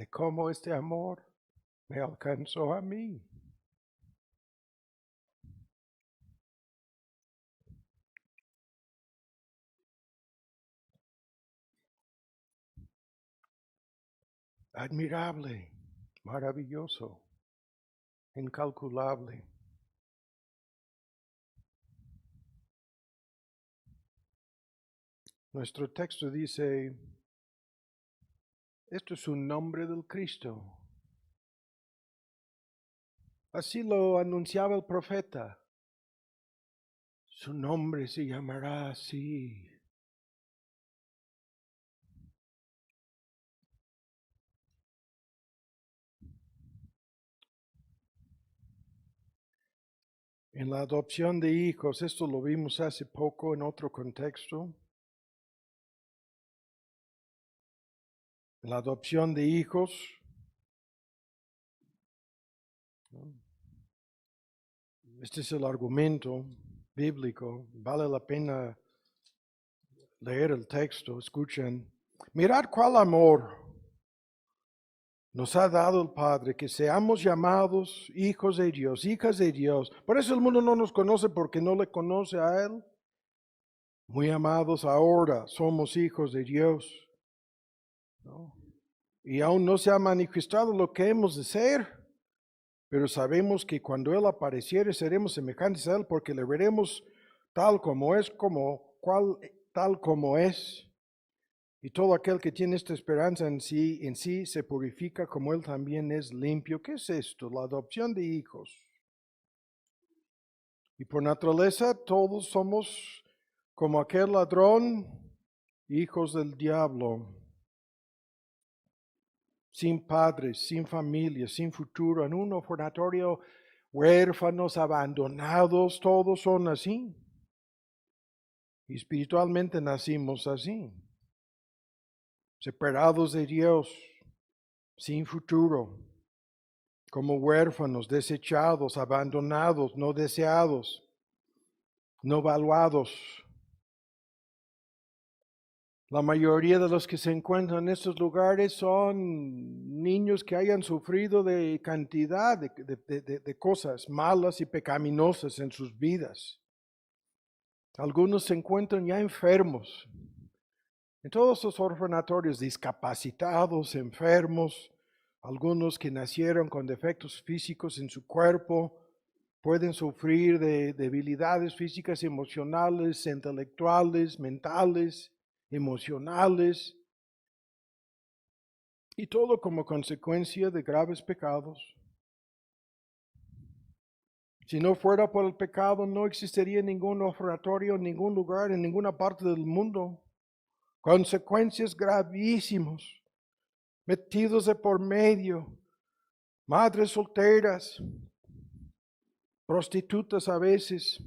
cómo este amor me alcanzó a mí. Admirable, maravilloso, incalculable. Nuestro texto dice, esto es un nombre del Cristo. Así lo anunciaba el profeta. Su nombre se llamará así. En la adopción de hijos, esto lo vimos hace poco en otro contexto. En la adopción de hijos, ¿no? este es el argumento bíblico. Vale la pena leer el texto. Escuchen. Mirad cuál amor nos ha dado el Padre, que seamos llamados hijos de Dios, hijas de Dios. Por eso el mundo no nos conoce, porque no le conoce a Él. Muy amados, ahora somos hijos de Dios, ¿no? Y aún no se ha manifestado lo que hemos de ser, pero sabemos que cuando Él apareciere seremos semejantes a Él, porque le veremos tal como es, tal como es. Y todo aquel que tiene esta esperanza en sí se purifica como Él también es limpio. ¿Qué es esto? La adopción de hijos. Y por naturaleza todos somos como aquel ladrón, hijos del diablo, sin padres, sin familia, sin futuro, en un orfanatorio, huérfanos, abandonados, todos son así. Y espiritualmente nacimos así, separados de Dios, sin futuro, como huérfanos, desechados, abandonados, no deseados, no valuados. La mayoría de los que se encuentran en estos lugares son niños que hayan sufrido de cantidad de cosas malas y pecaminosas en sus vidas. Algunos se encuentran ya enfermos. En todos los orfanatorios, discapacitados, enfermos, algunos que nacieron con defectos físicos en su cuerpo, pueden sufrir de debilidades físicas, emocionales, intelectuales, mentales, emocionales, y todo como consecuencia de graves pecados. Si no fuera por el pecado, no existiría ningún orfanatorio, ningún lugar, en ninguna parte del mundo. Consecuencias gravísimas, metidos de por medio, madres solteras, prostitutas a veces,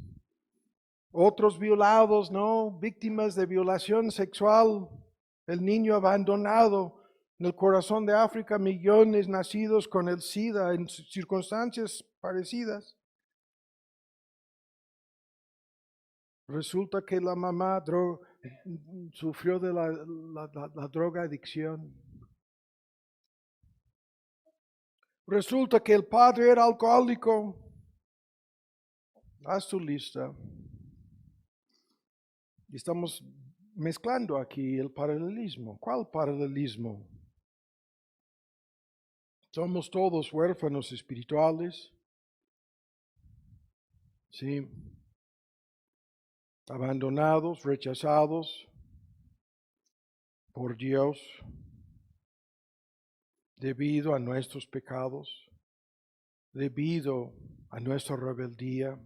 otros violados, ¿no? Víctimas de violación sexual, el niño abandonado. En el corazón de África, millones nacidos con el SIDA en circunstancias parecidas. Resulta que la mamá sufrió de la droga adicción. Resulta que el padre era alcohólico. Haz tu lista. Estamos mezclando aquí el paralelismo. ¿Cuál paralelismo? Somos todos huérfanos espirituales. Sí. Abandonados, rechazados por Dios debido a nuestros pecados, debido a nuestra rebeldía.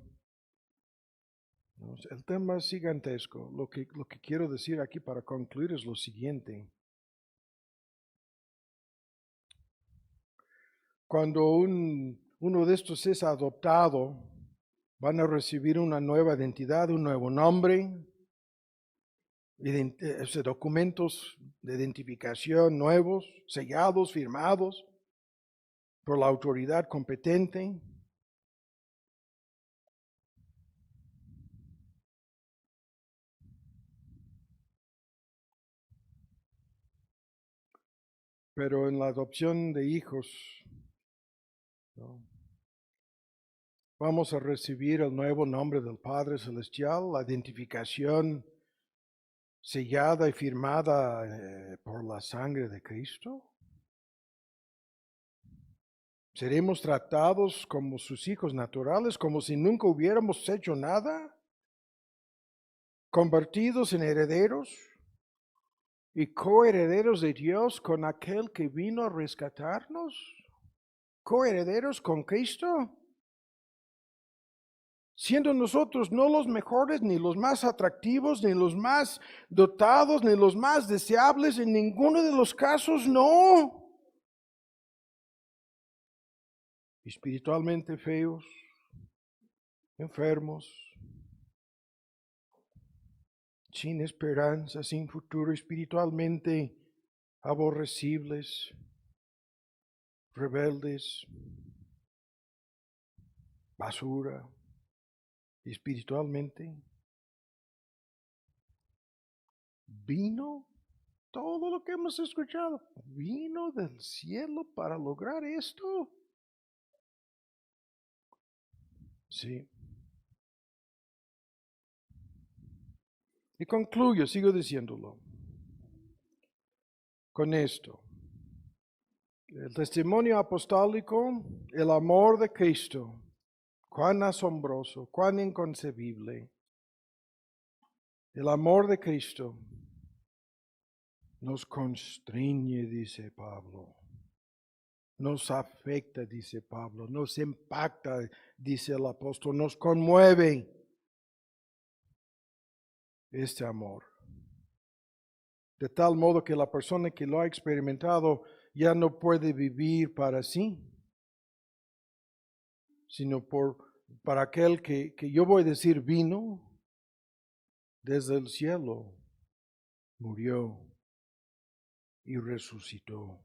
El tema es gigantesco. Lo que quiero decir aquí para concluir es lo siguiente. Cuando uno de estos es adoptado, van a recibir una nueva identidad, un nuevo nombre, documentos de identificación nuevos, sellados, firmados por la autoridad competente. Pero en la adopción de hijos, ¿no?, vamos a recibir el nuevo nombre del Padre Celestial, la identificación sellada y firmada por la sangre de Cristo. Seremos tratados como sus hijos naturales, como si nunca hubiéramos hecho nada, convertidos en herederos y coherederos de Dios con aquel que vino a rescatarnos, coherederos con Cristo, siendo nosotros no los mejores, ni los más atractivos, ni los más dotados, ni los más deseables, en ninguno de los casos, no. Espiritualmente feos, enfermos, sin esperanza, sin futuro, espiritualmente aborrecibles, rebeldes, basura. espiritualmente, vino todo lo que hemos escuchado, vino del cielo para lograr esto. Sí. Y concluyo, sigo diciéndolo, con esto. El testimonio apostólico, el amor de Cristo, cuán asombroso, cuán inconcebible. El amor de Cristo nos constriñe, dice Pablo. Nos afecta, dice Pablo. Nos impacta, dice el apóstol. Nos conmueve este amor. De tal modo que la persona que lo ha experimentado ya no puede vivir para sí, sino para aquel que yo voy a decir vino desde el cielo, murió y resucitó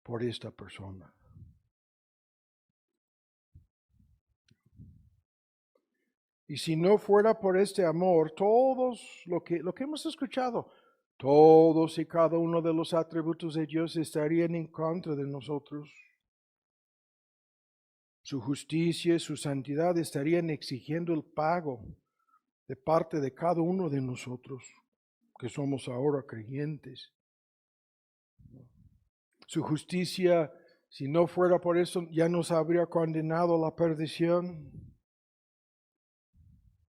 por esta persona. Y si no fuera por este amor, todos lo que hemos escuchado, todos y cada uno de los atributos de Dios estarían en contra de nosotros. Su justicia y su santidad estarían exigiendo el pago de parte de cada uno de nosotros, que somos ahora creyentes. Su justicia, si no fuera por eso, ya nos habría condenado a la perdición.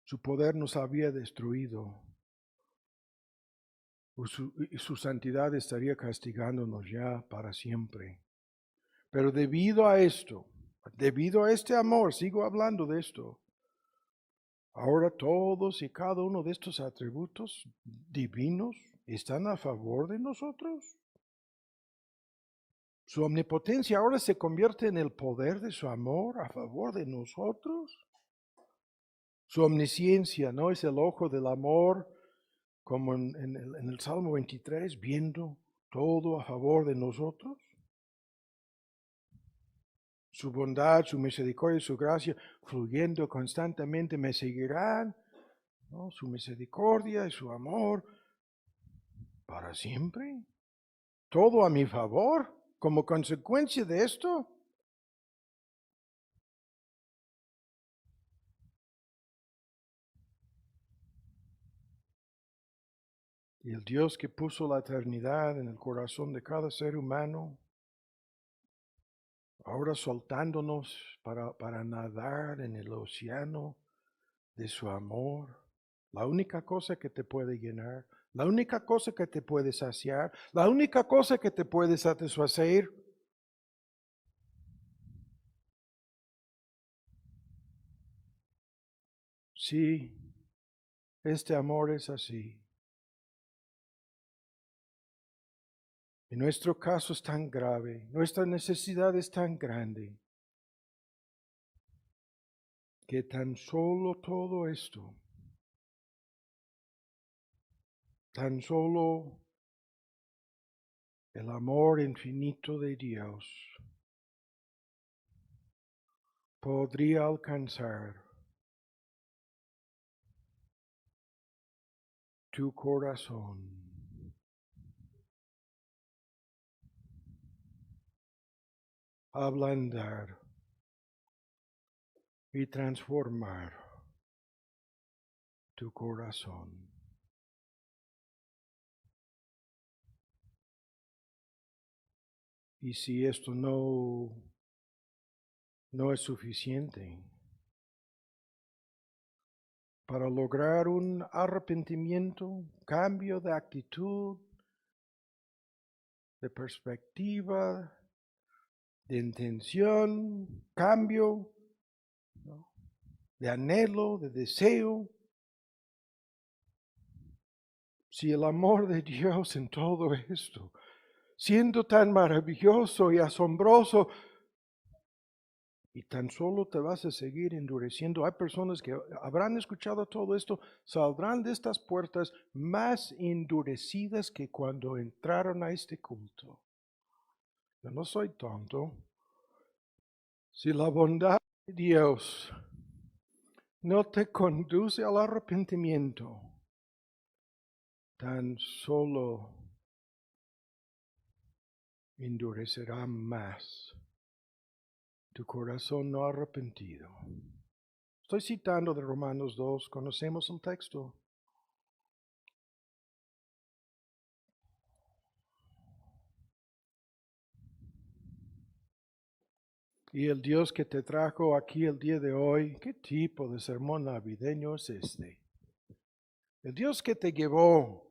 Su poder nos había destruido. Su santidad estaría castigándonos ya para siempre. Pero debido a esto, debido a este amor, sigo hablando de esto, ahora todos y cada uno de estos atributos divinos están a favor de nosotros. Su omnipotencia ahora se convierte en el poder de su amor a favor de nosotros. Su omnisciencia, ¿no? Es el ojo del amor, como en el Salmo 23, viendo todo a favor de nosotros. Su bondad, su misericordia, su gracia, fluyendo constantemente, me seguirán, ¿no? Su misericordia y su amor para siempre. Todo a mi favor, como consecuencia de esto. Y el Dios que puso la eternidad en el corazón de cada ser humano, ahora soltándonos para nadar en el océano de su amor, la única cosa que te puede llenar, la única cosa que te puede saciar, la única cosa que te puede satisfacer. Sí, este amor es así. Y nuestro caso es tan grave, nuestra necesidad es tan grande, que tan solo todo esto, tan solo el amor infinito de Dios podría alcanzar tu corazón. Ablandar y transformar tu corazón. Y si esto no es suficiente para lograr un arrepentimiento, cambio de actitud, de perspectiva, de intención, cambio, ¿no? De anhelo, de deseo. Si el amor de Dios en todo esto, siendo tan maravilloso y asombroso, y tan solo te vas a seguir endureciendo. Hay personas que habrán escuchado todo esto, saldrán de estas puertas más endurecidas que cuando entraron a este culto. Yo no soy tonto. Si la bondad de Dios no te conduce al arrepentimiento, tan solo endurecerá más tu corazón no arrepentido. Estoy citando de Romanos 2, conocemos el texto. Y el Dios que te trajo aquí el día de hoy, ¿qué tipo de sermón navideño es este? El Dios que te llevó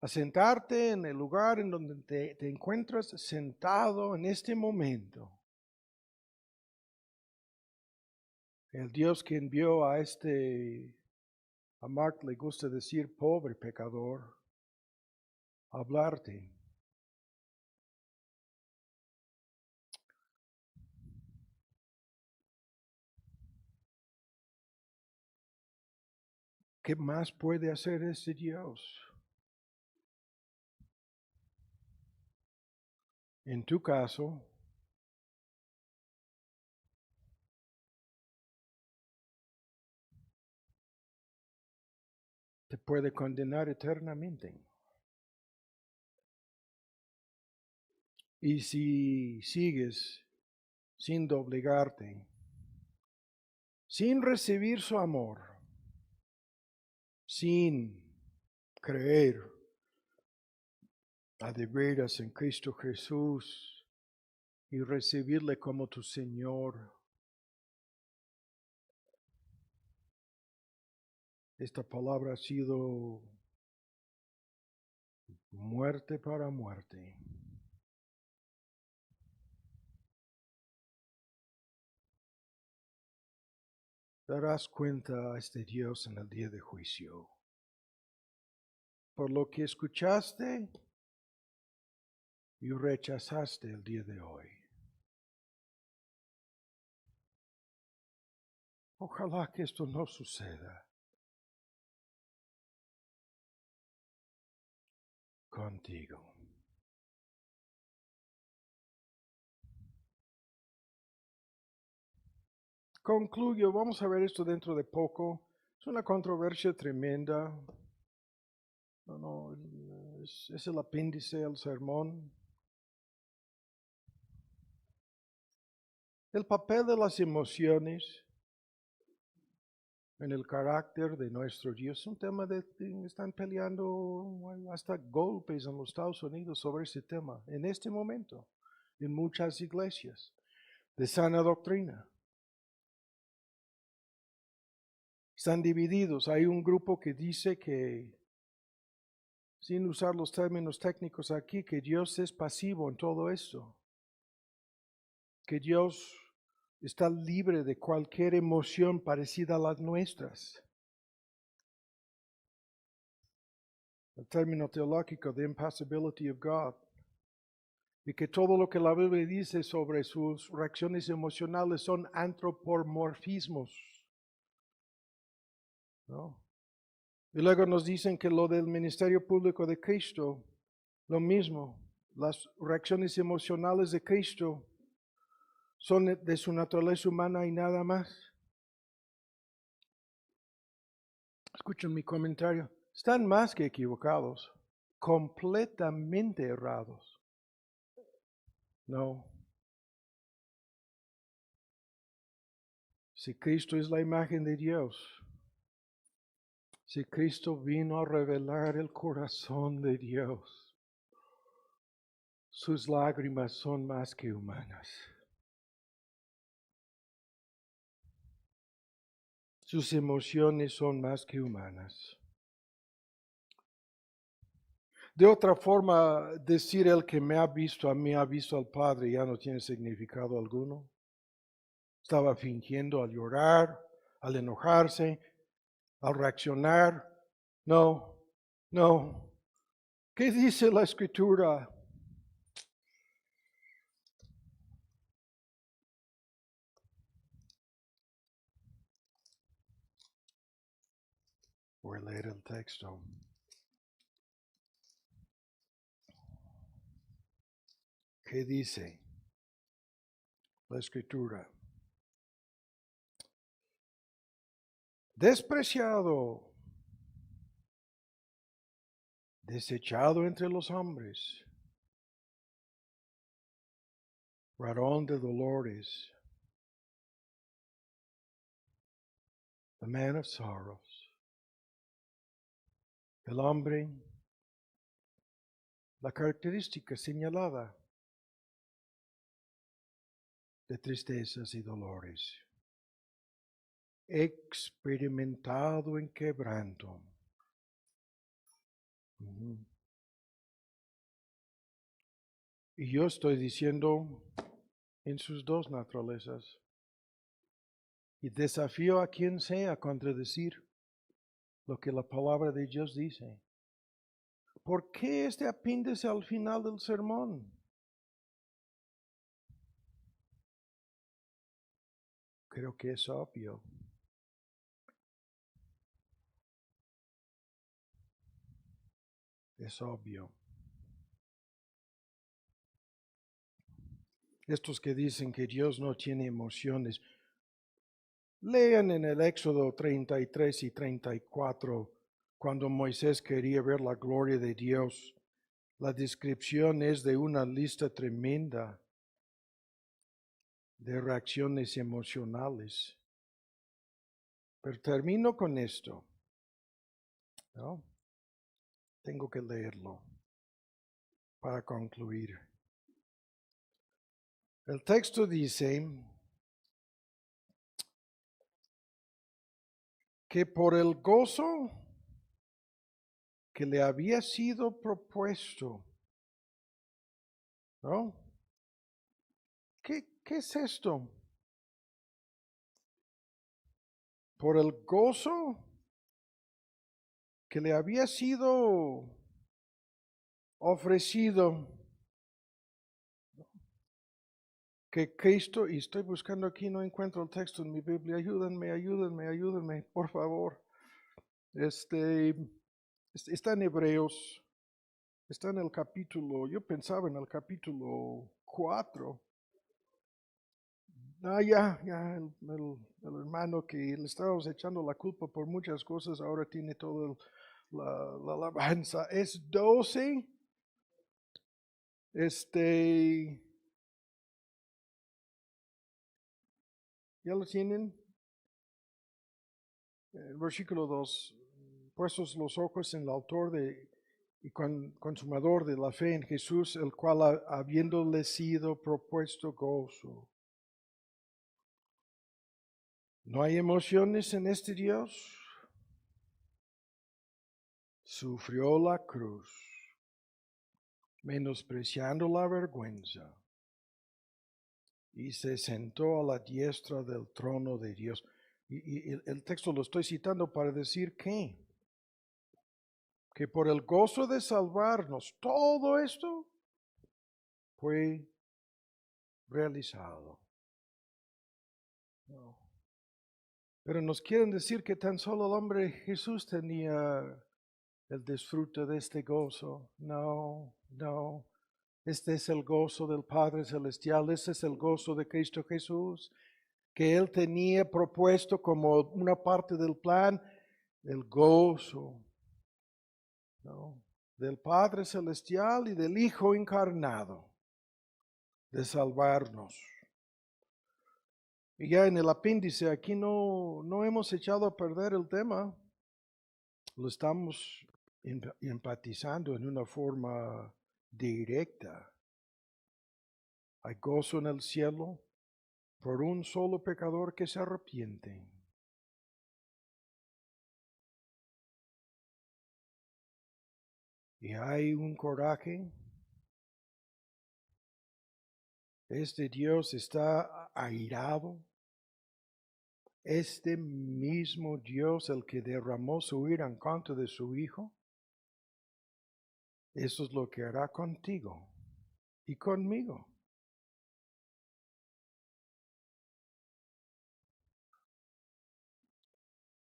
a sentarte en el lugar en donde te encuentras sentado en este momento. El Dios que envió a Mark le gusta decir pobre pecador, a hablarte. ¿Qué más puede hacer ese Dios? En tu caso, te puede condenar eternamente. Y si sigues sin doblegarte, sin recibir su amor, sin creer a de veras en Cristo Jesús y recibirle como tu Señor, esta palabra ha sido muerte para muerte. Darás cuenta a este Dios en el día de juicio. Por lo que escuchaste y rechazaste el día de hoy. Ojalá que esto no suceda contigo. Concluyo, vamos a ver esto dentro de poco. Es una controversia tremenda. Es el apéndice al sermón. El papel de las emociones en el carácter de nuestro Dios es un tema están peleando hasta golpes en los Estados Unidos sobre ese tema, en este momento, en muchas iglesias de sana doctrina. Están divididos. Hay un grupo que dice que, sin usar los términos técnicos aquí, que Dios es pasivo en todo esto, que Dios está libre de cualquier emoción parecida a las nuestras. El término teológico de impassibility of God. Y que todo lo que la Biblia dice sobre sus reacciones emocionales son antropomorfismos, ¿no? Y luego nos dicen que lo del ministerio público de Cristo, lo mismo, las reacciones emocionales de Cristo son de su naturaleza humana y nada más. Escuchen mi comentario. Están más que equivocados, completamente errados. No. Si Cristo es la imagen de Dios, si Cristo vino a revelar el corazón de Dios, sus lágrimas son más que humanas. Sus emociones son más que humanas. De otra forma, decir el que me ha visto a mí, ha visto al Padre, ya no tiene significado alguno. Estaba fingiendo al llorar, al enojarse, al reaccionar. No, no. ¿Qué dice la Escritura? Voy a leer el texto. ¿Qué dice la Escritura? despreciado, desechado entre los hombres, varón de dolores, the man of sorrows, el hombre, la característica señalada de tristezas y dolores, experimentado en quebranto. Y yo estoy diciendo en sus dos naturalezas. Y desafío a quien sea a contradecir lo que la palabra de Dios dice. ¿Por qué este apéndice al final del sermón? Creo que es obvio. Es obvio. Estos que dicen que Dios no tiene emociones, lean en el Éxodo 33 y 34, cuando Moisés quería ver la gloria de Dios. La descripción es de una lista tremenda de reacciones emocionales. Pero termino con esto, ¿no? Tengo que leerlo para concluir. El texto dice que por el gozo que le había sido propuesto, ¿no? ¿Qué es esto? Por el gozo que le había sido ofrecido, que Cristo, y estoy buscando aquí, no encuentro el texto en mi Biblia, ayúdenme, por favor. Está en Hebreos, está en el capítulo, yo pensaba en el capítulo 4. Ya, el hermano que le estábamos echando la culpa por muchas cosas, ahora tiene toda la alabanza. Es 12. ¿Ya lo tienen? El versículo 2. Puestos los ojos en el autor y consumador de la fe en Jesús, el cual habiéndole sido propuesto gozo. ¿No hay emociones en este Dios? Sufrió la cruz, menospreciando la vergüenza, y se sentó a la diestra del trono de Dios. Y el texto lo estoy citando para decir que por el gozo de salvarnos, todo esto fue realizado. No. Pero nos quieren decir que tan solo el hombre Jesús tenía el disfrute de este gozo. No. Este es el gozo del Padre Celestial, este es el gozo de Cristo Jesús, que Él tenía propuesto como una parte del plan, el gozo, ¿no?, del Padre Celestial y del Hijo encarnado, de salvarnos. Y ya en el apéndice aquí no hemos echado a perder el tema, lo estamos empatizando en una forma directa. Hay gozo en el cielo por un solo pecador que se arrepiente. Y hay un coraje. Este Dios está airado. Este mismo Dios, el que derramó su ira en contra de su Hijo, eso es lo que hará contigo y conmigo.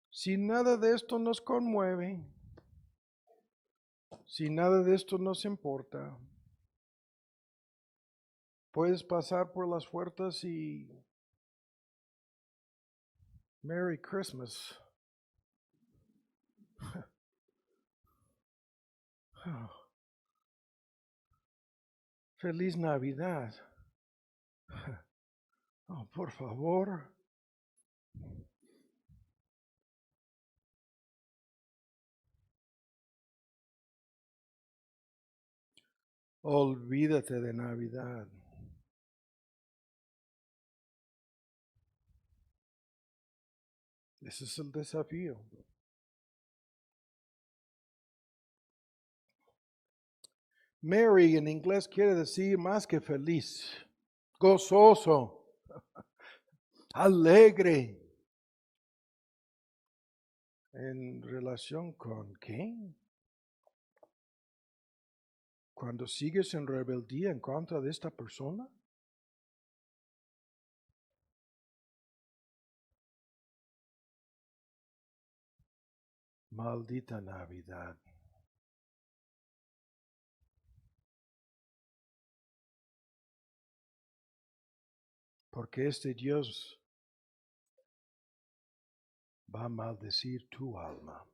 Si nada de esto nos conmueve, si nada de esto nos importa, puedes pasar por las puertas y Merry Christmas. Feliz Navidad. Oh, por favor. Olvídate de Navidad. Ese es el desafío. Merry en inglés quiere decir más que feliz, gozoso, alegre. ¿En relación con qué? Cuando sigues en rebeldía en contra de esta persona. Maldita Navidad. Porque este Dios va a maldecir tu alma.